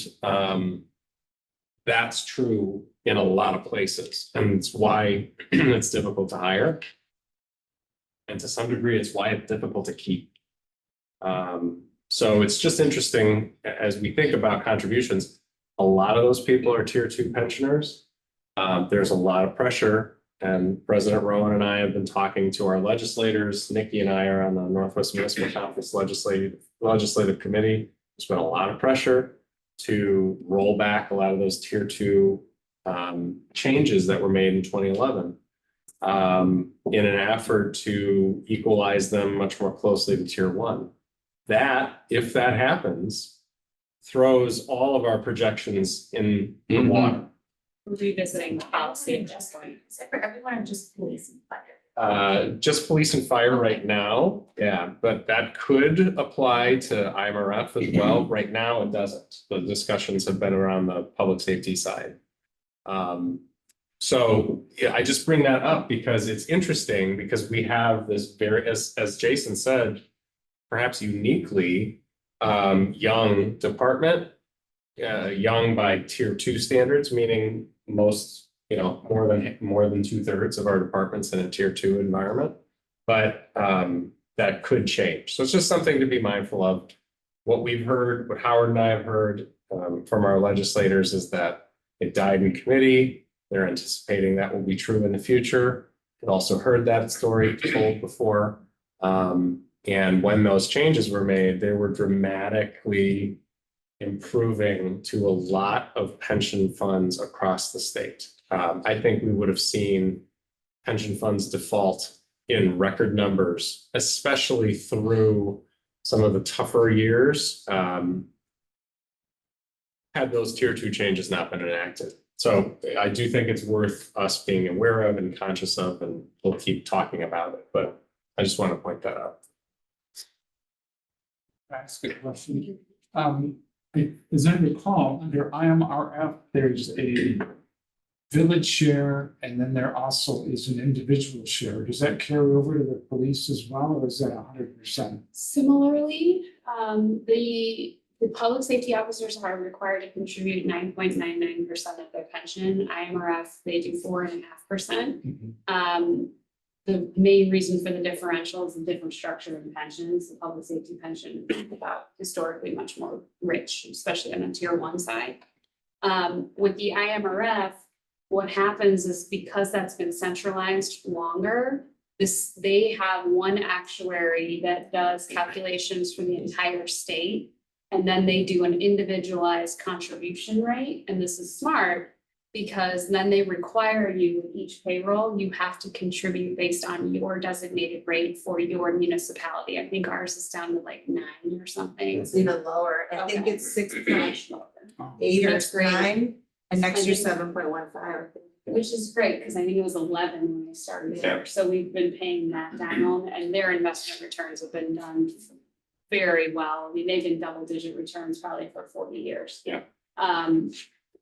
that's true in a lot of places. And it's why it's difficult to hire. And to some degree, it's why it's difficult to keep. So it's just interesting as we think about contributions, a lot of those people are tier 2 pensioners. There's a lot of pressure, and President Rowan and I have been talking to our legislators. Nikki and I are on the Northwest Municipal Conference Legislative Committee. There's been a lot of pressure to roll back a lot of those tier 2 changes that were made in 2011. in an effort to equalize them much more closely to tier one. That, if that happens, throws all of our projections in the Mhm. water. Revisiting the policy at this point. Is it for everyone or just police and fire? Just police and fire right now, yeah, but that could apply to IMRF as well. Right now, it doesn't. The discussions have been around the public safety side. So yeah, I just bring that up because it's interesting because we have this very, as Jason said, perhaps uniquely young department. Young by tier two standards, meaning most, more than 2/3 of our departments in a tier two environment. But that could change. So it's just something to be mindful of. What we've heard, what Howard and I have heard from our legislators is that it died in committee. They're anticipating that will be true in the future. We've also heard that story told before. And when those changes were made, they were dramatically improving to a lot of pension funds across the state. I think we would have seen pension funds default in record numbers, especially through some of the tougher years, had those tier two changes not been enacted. So I do think it's worth us being aware of and conscious of, and we'll keep talking about it, but I just want to point that out. That's a good question. As I recall, under IMRF, there's a village share, and then there also is an individual share. Does that carry over to the police as well, or is that 100%? Similarly, the public safety officers are required to contribute 9.99% of their pension. IMRF, they do 4.5%. The main reason for the differential is the different structure of pensions. The public safety pension is about historically much more rich, especially on a tier one side. With the IMRF, what happens is because that's been centralized longer, they have one actuary that does calculations for the entire state. And then they do an individualized contribution rate. And this is smart because then they require you with each payroll, you have to contribute based on your designated rate for your municipality. I think ours is down to like 9 or something. It's even lower. I think Okay. it's 6.8 or That's great. 9, and next year I think- 7.15. Which is great, because I think it was 11 when I started there, so we've been paying that down, and their investment returns have been done very well. I mean, they've been double-digit returns probably for 40 years. Yeah.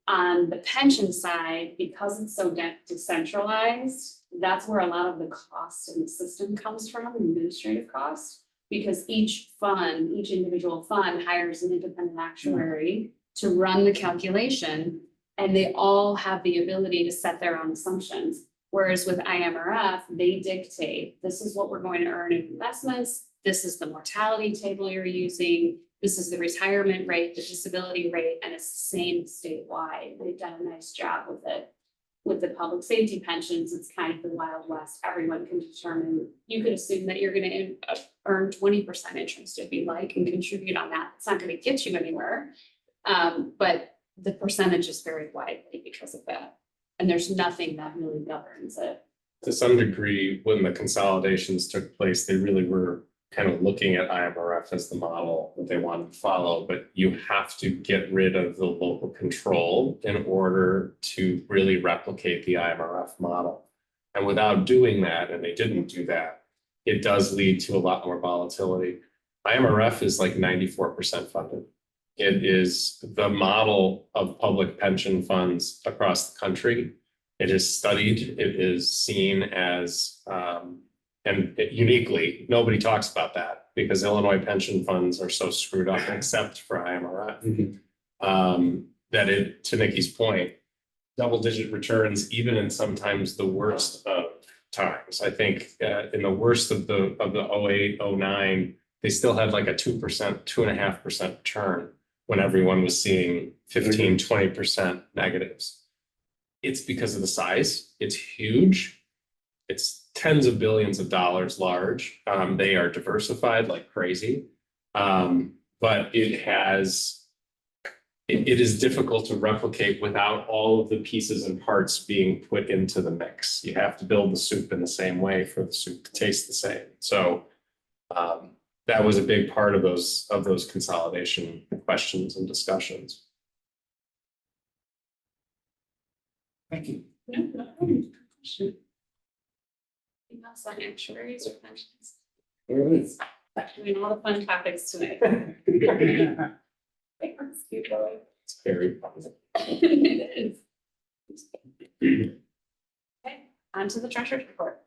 On the pension side, because it's so decentralized, that's where a lot of the cost in the system comes from, administrative costs. Because each individual fund hires an independent actuary to run the calculation. And they all have the ability to set their own assumptions. Whereas with IMRF, they dictate, this is what we're going to earn in investments. This is the mortality table you're using. This is the retirement rate, the disability rate, and it's the same statewide. They've done a nice job with it. With the public safety pensions, it's kind of the Wild West. Everyone can determine, you could assume that you're going to earn 20% interest if you like and contribute on that. It's not going to get you anywhere. But the percentage is very widely because of that. And there's nothing that really governs it. To some degree, when the consolidations took place, they really were kind of looking at IMRF as the model that they wanted to follow, but you have to get rid of the local control in order to really replicate the IMRF model. And without doing that, and they didn't do that, it does lead to a lot more volatility. IMRF is like 94% funded. It is the model of public pension funds across the country. It is studied, it is seen as, and uniquely, nobody talks about that because Illinois pension funds are so screwed up except for IMRF. To Nikki's point, double-digit returns, even in sometimes the worst of times. I think in the worst of the 08, 09, they still had like a 2%, 2.5% return when everyone was seeing 15, 20% negatives. It's because of the size. It's huge. It's tens of billions of dollars large. They are diversified like crazy. But it it is difficult to replicate without all of the pieces and parts being put into the mix. You have to build the soup in the same way for the soup to taste the same. So that was a big part of those consolidation questions and discussions. Thank you. No. Anything else on actuaries or pensions? Doing all the fun topics tonight. Let's keep going. It's very. It is. Okay, on to the treasurer's report.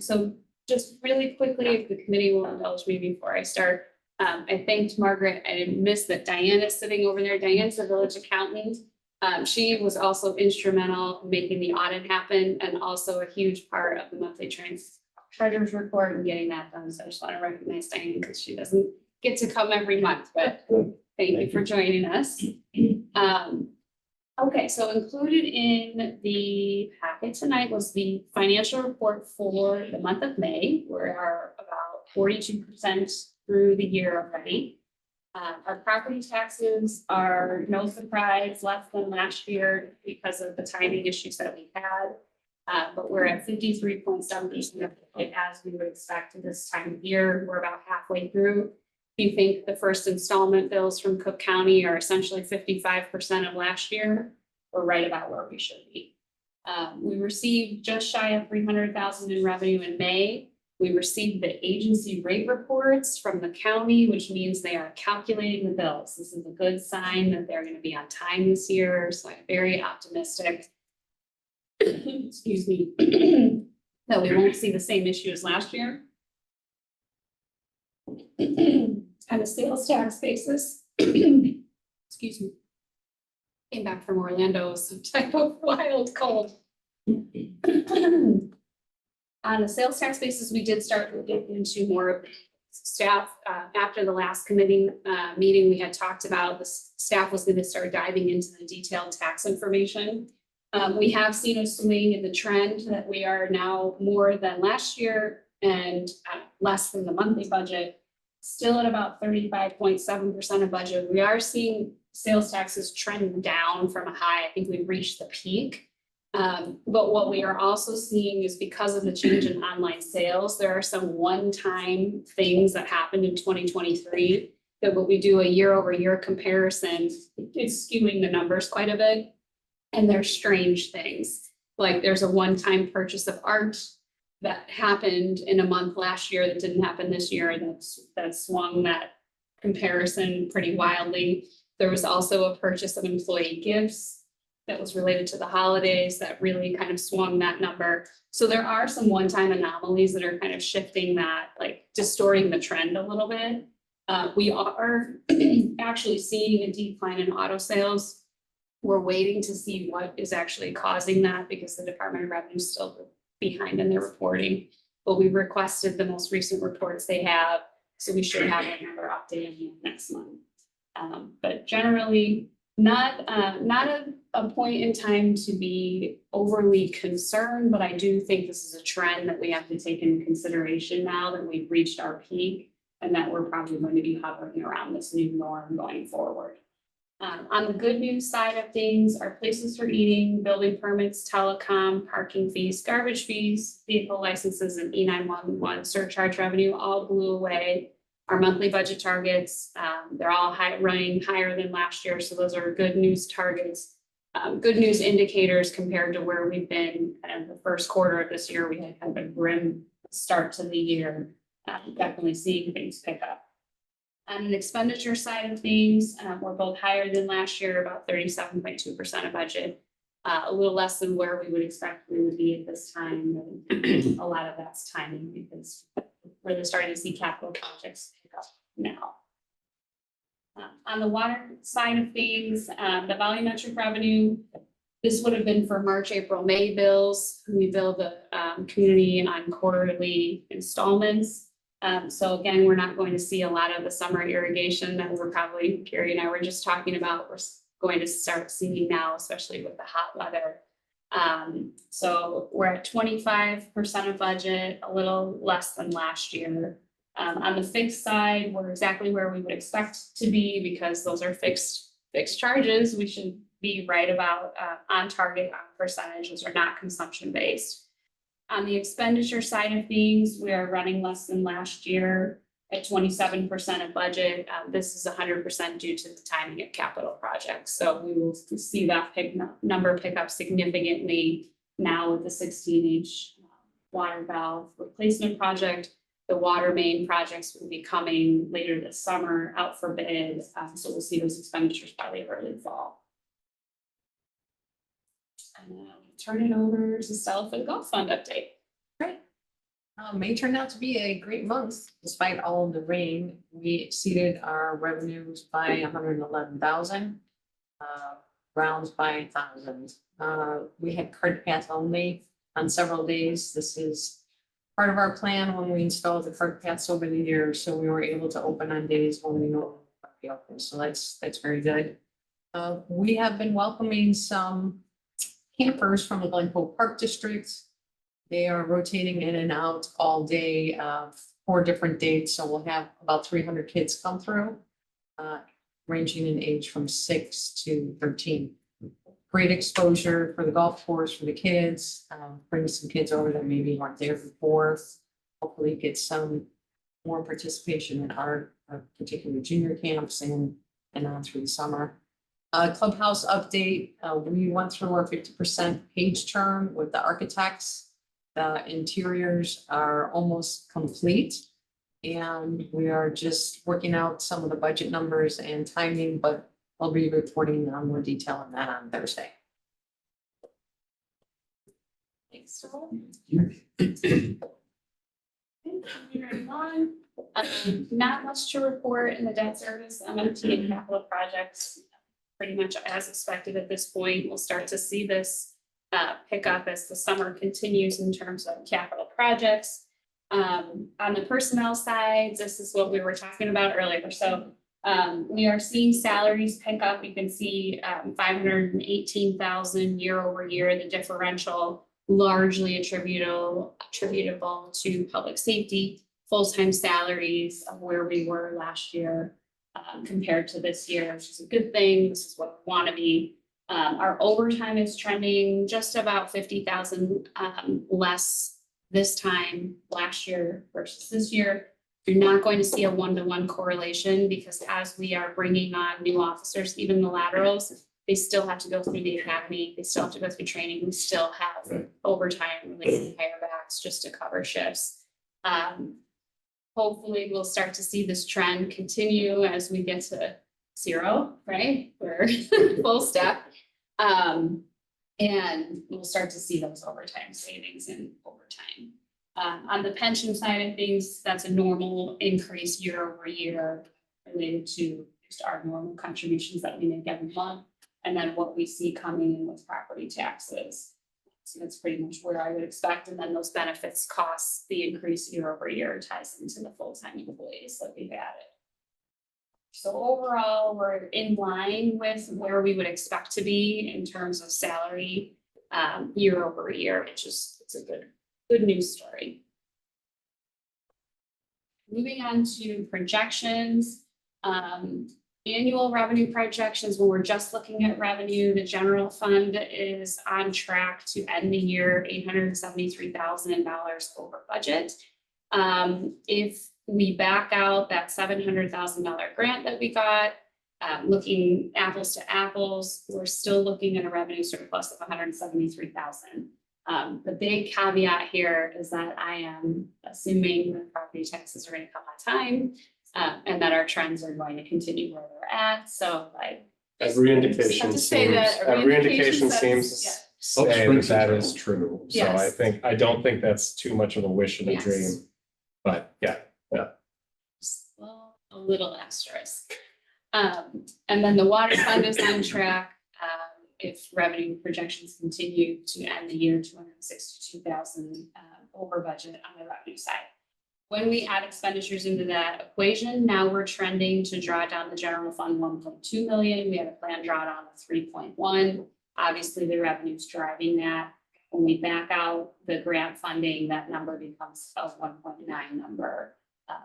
So just really quickly, if the committee will indulge me before I start. I thanked Margaret. I missed that Diane is sitting over there. Diane's the village accountant. She was also instrumental in making the audit happen and also a huge part of the monthly treasurer's report and getting that done. So I just want to recognize Diane because she doesn't get to come every month, but thank you for joining us. Okay, so included in the packet tonight was the financial report for the month of May. We are about 42% through the year already. Our property taxes are no surprise, less than last year because of the timing issues that we had. But we're at 53.7% as we would expect at this time of year. We're about halfway through. If you think the first installment bills from Cook County are essentially 55% of last year, we're right about where we should be. We received just shy of 300,000 in revenue in May. We received the agency rate reports from the county, which means they are calculating the bills. This is a good sign that they're going to be on time this year. So I'm very optimistic. Excuse me, that we won't see the same issue as last year. On a sales tax basis, excuse me, came back from Orlando, some type of wild cold. On a sales tax basis, we did start looking into more staff. After the last committee meeting, we had talked about the staff was going to start diving into the detailed tax information. We have seen a swing in the trend that we are now more than last year and less than the monthly budget, still at about 35.7% of budget. We are seeing sales taxes trend down from a high. I think we've reached the peak. But what we are also seeing is because of the change in online sales, there are some one-time things that happened in 2023 that when we do a year-over-year comparison, it's skewing the numbers quite a bit. And they're strange things, like there's a one-time purchase of art that happened in a month last year that didn't happen this year, and that swung that comparison pretty wildly. There was also a purchase of employee gifts that was related to the holidays that really kind of swung that number. So there are some one-time anomalies that are kind of shifting that, like distorting the trend a little bit. We are actually seeing a decline in auto sales. We're waiting to see what is actually causing that because the Department of Revenue is still behind in their reporting. But we've requested the most recent reports they have, so we should have another update next month. But generally, not a point in time to be overly concerned, but I do think this is a trend that we have to take into consideration now that we've reached our peak and that we're probably going to be hovering around this new norm going forward. On the good news side of things, our places for eating, building permits, telecom, parking fees, garbage fees, vehicle licenses, and E911 surcharge revenue all blew away. Our monthly budget targets, they're all running higher than last year. So those are good news targets, good news indicators compared to where we've been in the first quarter of this year. We had kind of a grim start to the year, definitely seeing things pick up. On an expenditure side of things, we're both higher than last year, about 37.2% of budget, a little less than where we would expect we would be at this time. A lot of that's timing because we're really starting to see capital projects pick up now. On the water side of things, the volumetric revenue, this would have been for March, April, May bills. We bill the community on quarterly installments. So again, we're not going to see a lot of the summer irrigation that we're probably, Carrie and I were just talking about. We're going to start seeing now, especially with the hot weather. So we're at 25% of budget, a little less than last year. On the fixed side, we're exactly where we would expect to be because those are fixed fixed charges, we should be right about on target on percentages are not consumption based. On the expenditure side of things, we are running less than last year at 27% of budget. This is 100% due to the timing of capital projects. So we will see that number pick up significantly now with the 16-inch water valve replacement project. The water main projects will be coming later this summer out for bid. So we'll see those expenditures probably early fall. And then I'll turn it over to Stella for the golf fund update. May turned out to be a great month despite all of the rain. We exceeded our revenues by 111,000. Rounds by 1,000. We had cart path only on several days. This is part of our plan when we installed the cart paths over the years, so we were able to open on days when we know it'll be open. So that's very good. We have been welcoming some campers from the Glencoe Park District. They are rotating in and out all day, 4 different dates, so we'll have about 300 kids come through, ranging in age from 6 to 13. Great exposure for the golf course for the kids, bring some kids over that maybe weren't there before. Hopefully get some more participation in our particular junior camps and on through the summer. Clubhouse update, we went through our 50% page turn with the architects. The interiors are almost complete. And we are just working out some of the budget numbers and timing, but I'll be reporting on more detail on that on Thursday. Thanks, Stella. Moving on. Not much to report in the debt service, MMT and capital projects. Pretty much as expected at this point. We'll start to see this pick up as the summer continues in terms of capital projects. On the personnel side, this is what we were talking about earlier. So we are seeing salaries pick up. You can see 518,000 year over year. The differential largely attributable to public safety, full-time salaries of where we were last year compared to this year, which is a good thing. This is what we want to be. Our overtime is trending just about 50,000 less this time last year versus this year. You're not going to see a one-to-one correlation because as we are bringing on new officers, even the laterals, they still have to go through the academy. They still have to go through training. We still have overtime related higher backs just to cover shifts. Hopefully we'll start to see this trend continue as we get to 0, right? We're full step. And we'll start to see those overtime savings in overtime. On the pension side of things, that's a normal increase year over year related to just our normal contributions that we make every month. And then what we see coming in with property taxes. So that's pretty much where I would expect. And then those benefits costs, the increase year over year ties into the full-time employees that we've added. So overall, we're in line with where we would expect to be in terms of salary year over year, which is it's a good news story. Moving on to projections. Annual revenue projections, when we're just looking at revenue, the general fund is on track to end the year $873,000 over budget. If we back out that $700,000 grant that we got, looking apples to apples, we're still looking at a revenue surplus of $173,000. The big caveat here is that I am assuming that property taxes are going to come on time. And that our trends are going to continue where they're at. So every indication have to say seems, that every indication says- seems yeah. to say that that is true. So Yes. I don't think that's too much of a wish and a Yes. dream. But yeah, Well, a little asterisk. And then the water fund is on track. If revenue projections continue to end the year 262,000 over budget on the revenue side. When we add expenditures into that equation, now we're trending to draw down the general fund 1.2 million. We had a planned drawdown of 3.1. Obviously, the revenue's driving that. When we back out the grant funding, that number becomes a 1.9 number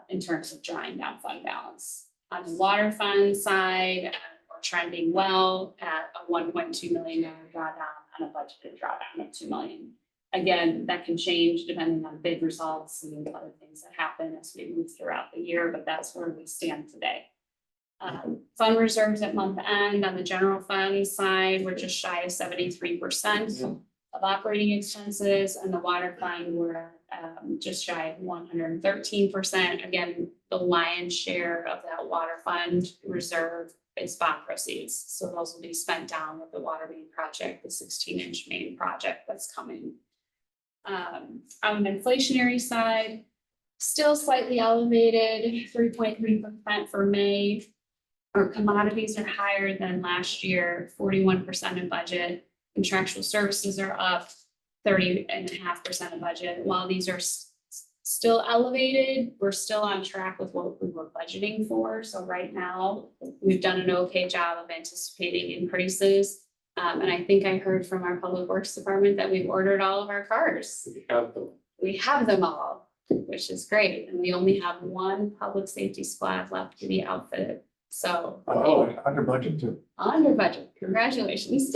in terms of drawing down fund balance. On the water fund side, we're we're trending well at a $1.2 million drawdown and a budgeted drawdown of 2 million. Again, that can change depending on bid results and other things that happen as we move throughout the year, but that's where we stand today. Fund reserves at month end on the general fund side, we're just shy of 73% of operating expenses, and the water fund, we're just shy of 113%. Again, the lion's share of that water fund reserve is bond proceeds. So those will be spent down with the water main project, the 16-inch main project that's coming. On the inflationary side, still slightly elevated, 3.3% for May. Our commodities are higher than last year, 41% in budget. Contractual services are up 30.5% of budget. While these are still elevated, we're still on track with what we were budgeting for. So right now, we've done an okay job of anticipating increases. And I think I heard from our public works department that we've ordered all of our cars. We have them all, which is great. And we only have one public safety squad left to be outfitted. So. Oh, under budget too. Under budget, congratulations.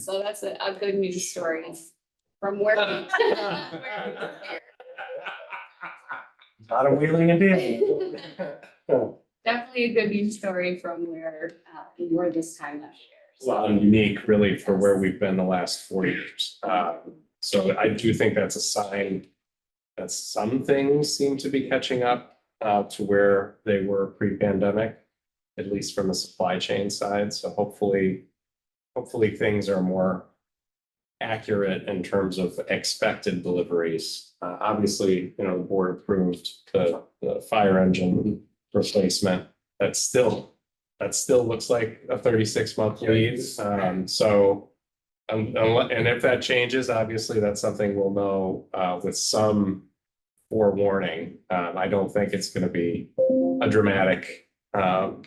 So that's a good news story from where. Lot of wheeling and dealing. Definitely a good news story from where we wwere this time last year. Well, and unique really for where we've been the last 4 years. So I do think that's a sign that some things seem to be catching up to where they were pre-pandemic, at least from the supply chain side. So hopefully things are more accurate in terms of expected deliveries. Obviously, the board approved the fire engine replacement. That still looks like a 36-month lead. And if that changes, obviously that's something we'll know with some forewarning. I don't think it's going to be a dramatic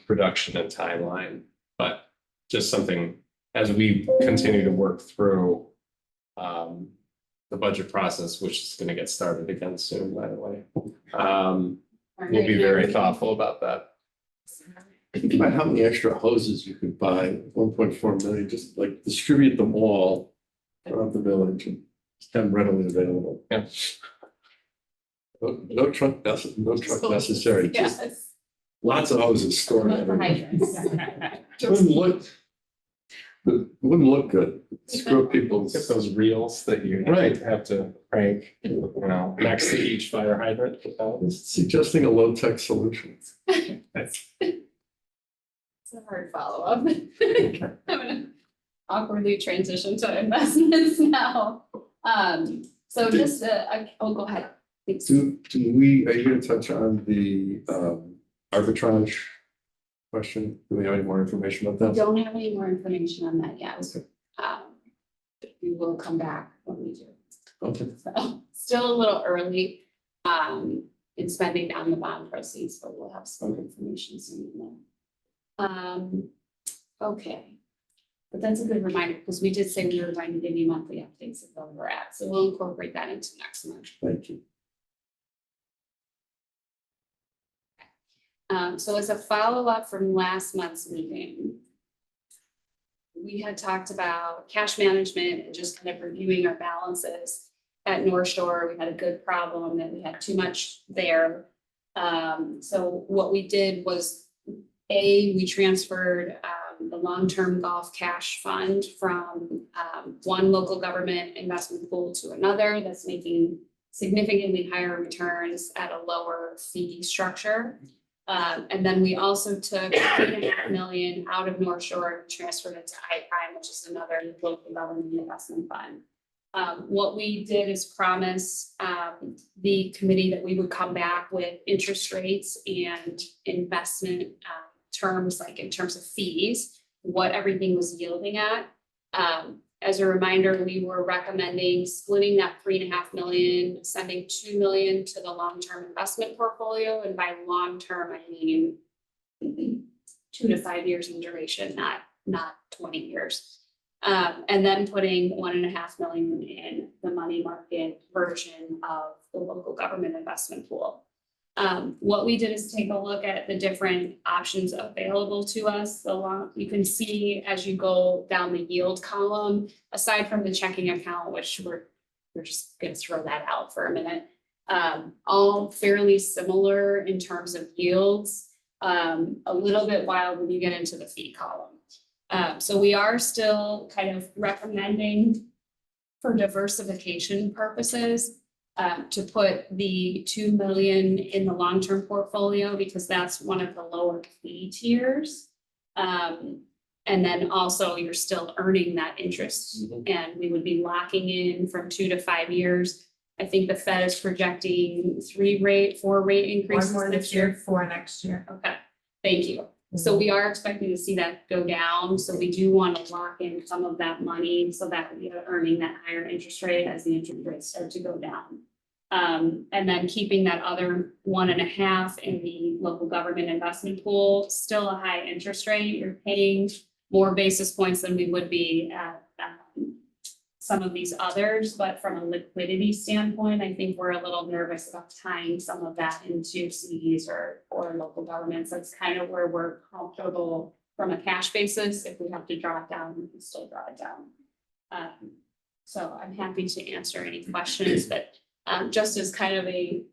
production and timeline, but just something as we continue to work through the budget process, which is going to get started again soon, by the way. We'll be very thoughtful about that. Think about how many extra hoses you could buy, 1.4 million, just like distribute them all around the village and just have them readily available. Yeah. No truck necessary, just Yes. lots of hoses stored For everywhere. hydrants. Wouldn't look good, screw up people's. Get those reels that you Right. have to crank, next to each fire hydrant. Suggesting a low-tech solution. It's a hard follow-up. I'm gonna awkwardly transition to investments now. So just, go ahead. Thanks. Are you gonna touch on the arbitrage question? Do we have any more information about We that? don't have any more information on that yet. We will come back when we do. Okay. So still a little early in spending down the bond proceeds, but we'll have some information soon. Okay. But that's a good reminder because we did say we were going to give you monthly updates of where we're at. So we'll incorporate that into next month. Thank you. So as a follow-up from last month's meeting, we had talked about cash management and just kind of reviewing our balances at North Shore. We had a good problem that we had too much there. So what we did was, we transferred the long-term golf cash fund from one local government investment pool to another that's making significantly higher returns at a lower fee structure. And then we also took $3.5 million out of North Shore and transferred it to iPrime, which is another local government investment fund. What we did is promise the committee that we would come back with interest rates and investment terms, like in terms of fees, what everything was yielding at. As a reminder, we were recommending splitting that $3.5 million, sending $2 million to the long-term investment portfolio. And by long-term, I mean 2 to 5 years in duration, not 20 years. And then putting $1.5 million in the money market version of the local government investment pool. What we did is take a look at the different options available to us. You can see as you go down the yield column, aside from the checking account, which we're just gonna throw that out for a minute. All fairly similar in terms of yields, a little bit wild when you get into the fee column. So we are still kind of recommending for diversification purposes, to put the 2 million in the long-term portfolio because that's one of the lower fee tiers. And then also you're still earning that interest and we would be locking in from 2 to 5 years. I think the Fed is projecting 4 rate increases One more next this year, year. 4 next year. Okay, thank you. So we are expecting to see that go down. So we do want to lock in some of that money so that we are earning that higher interest rate as the interest rates start to go down. And then keeping that other 1.5 in the local government investment pool, still a high interest rate. You're paying more basis points than we would be at some of these others, but from a liquidity standpoint, I think we're a little nervous about tying some of that into CDs or local governments. That's kind of where we're comfortable from a cash basis. If we have to draw it down, we can still draw it down. So I'm happy to answer any questions, but just as kind of a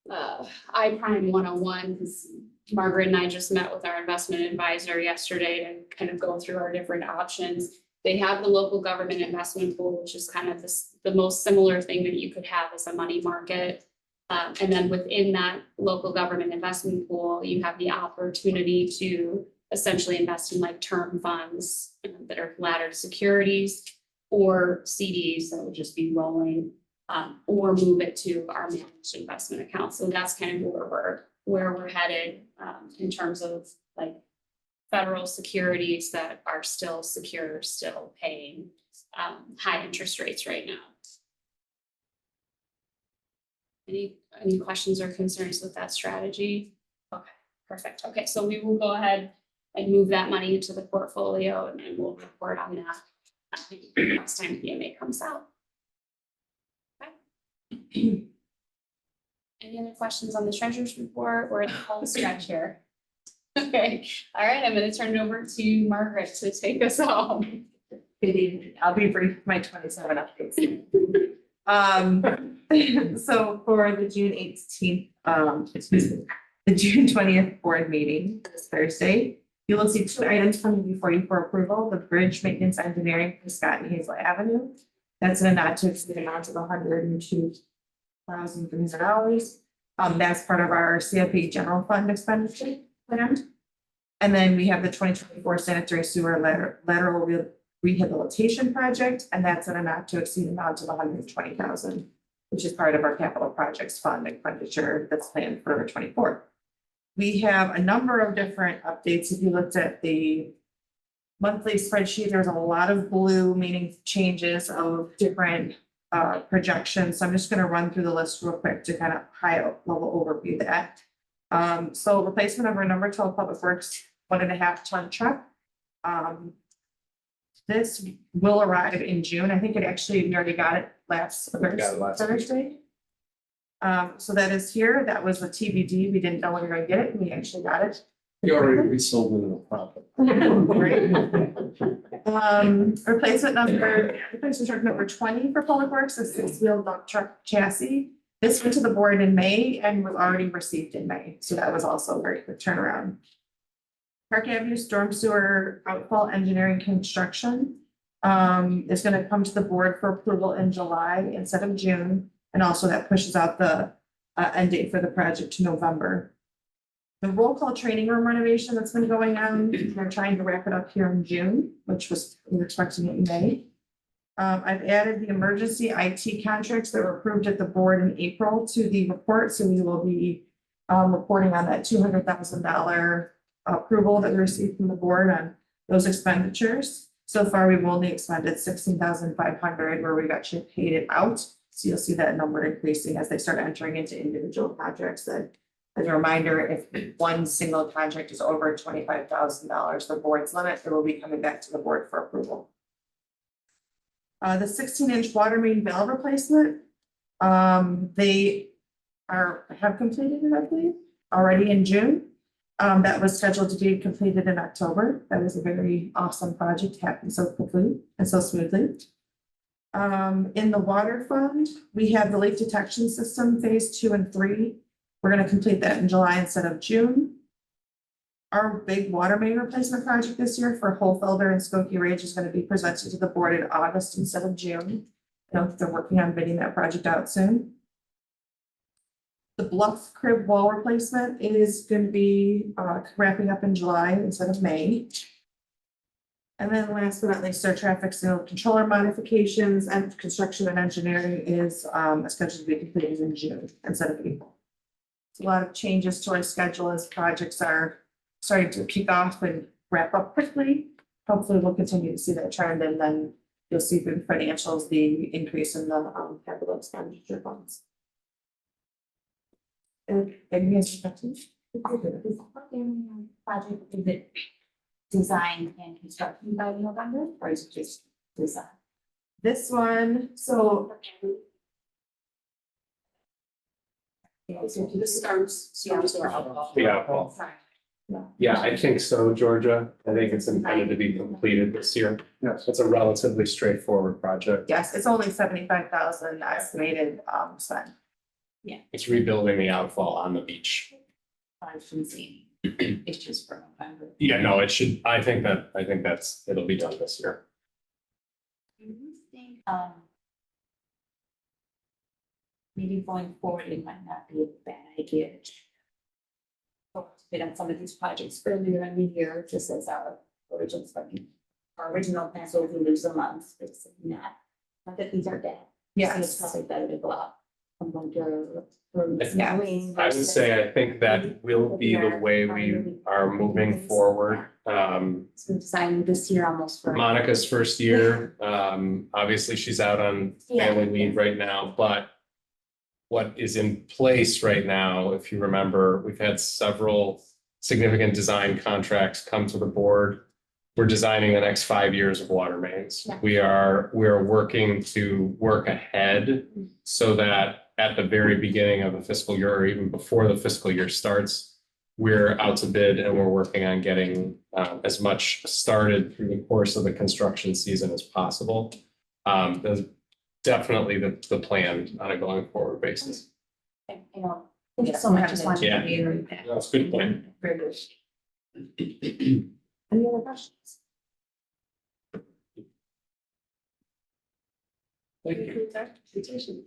iPrime 101, because Margaret and I just met with our investment advisor yesterday to kind of go through our different options. They have the local government investment pool, which is kind of the most similar thing that you could have as a money market. And then within that local government investment pool, you have the opportunity to essentially invest in like term funds that are laddered securities or CDs that would just be rolling, or move it to our managed investment account. So that's kind of where we're headed in terms of like federal securities that are still secure, still paying high interest rates right now. Any questions or concerns with that strategy? Okay, perfect. Okay, so we will go ahead and move that money into the portfolio and then we'll report on that next time PMA comes out. Okay. Any other questions on the treasurer's report or the whole stretch here? Okay, all right, I'm gonna turn it over to Margaret to take us home. Good evening. I'll be brief with my 27 updates. So for the June 18th, the June 20th board meeting this Thursday, you will see 2 items coming before you for approval: the bridge maintenance engineering for Scott and Hazel Avenue. That's in a not to exceed amount of $102,300. That's part of our CFP general fund expenditure plan. And then we have the 2024 sanitary sewer lateral rehabilitation project, and that's in a not to exceed amount of $120,000, which is part of our capital projects fund expenditure that's planned for 24. We have a number of different updates. If you looked at the monthly spreadsheet, there's a lot of blue, meaning changes of different projections. So I'm just going to run through the list real quick to kind of high level overview that. So replacement of our number 12 Public Works 1.5 ton truck. This will arrive in June. I think we already got it last Thursday. So that is here. That was a TBD. We didn't know when we were going to get it. We actually got it. You already resold it in a profit. Replacement truck number 20 for Public Works, a 6-wheel dump truck chassis. This went to the board in May and was already received in May. So that was also a very quick turnaround. Park Avenue storm sewer outfall engineering construction is going to come to the board for approval in July instead of June. And also that pushes out the end date for the project to November. The roll call training room renovation that's been going on, we're trying to wrap it up here in June, we're expecting it in May. I've added the emergency IT contracts that were approved at the board in April to the report. So we will be reporting on that $200,000 approval that we received from the board on those expenditures. So far, we've only expended $16,500 where we've actually paid it out. So you'll see that number increasing as they start entering into individual contracts. That, as a reminder, if one single contract is over $25,000, the board's limit, it will be coming back to the board for approval. The 16-inch water main valve replacement. They have completed it, I believe, already in June. That was scheduled to be completed in October. That was a very awesome project, happened so quickly and so smoothly. In the water fund, we have the leak detection system phase 2 and 3. We're gonna complete that in July instead of June. Our big water main replacement project this year for Holfelder and Skokie Ridge is gonna be presented to the board in August instead of June. I know they're working on bidding that project out soon. The Bluff Crib wall replacement is gonna be wrapping up in July instead of May. And then last but not least, our traffic signal controller modifications and construction and engineering is scheduled to be completed in June instead of April. It's a lot of changes to our schedule as projects are starting to kick off and wrap up quickly. Hopefully, we'll continue to see that trend, and then you'll see through the financials the increase in the capital expenditure funds. And any questions? Project, is it design and construction by November, or is it just design? This one, so The storms were up. Yeah, well, yeah, I think so, Georgia. I think it's intended to be completed this year. Yes. It's a relatively straightforward project. yes, it's only 75,000 estimated spend. It's rebuilding the outfall on the beach. I shouldn't see any issues for November. Yeah, no, it should, I think that's, it'll be done this year. Do you think, maybe going forward, it might not be a bad idea to bid on some of these projects earlier in the year, just as our original funding. Our original plan, so we lose a month, it's not that these are dead. So it's probably better to go out from winter. Yeah. I would say, I think that will be the way we are moving forward. So designing this year almost for. Monica's first year, obviously she's out on family leave right now, but what is in place right now, if you remember, we've had several significant design contracts come to the board. We're designing the next 5 years of water mains. Yeah. We are working to work ahead so that at the very beginning of the fiscal year, or even before the fiscal year starts, we're out to bid and we're working on getting as much started through the course of the construction season as possible. That's definitely the plan on a going forward basis. You know, thank you so much. Just wanted Yeah. to reiterate that. That's a good point. Very good. Any other questions? Thank you.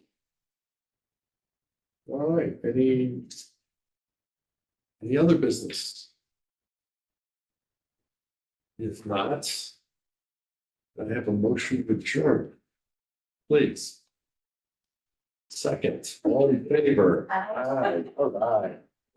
All right, any other business? If not, I have a motion to adjourn. Please. Second, all in favor? Aye. All right.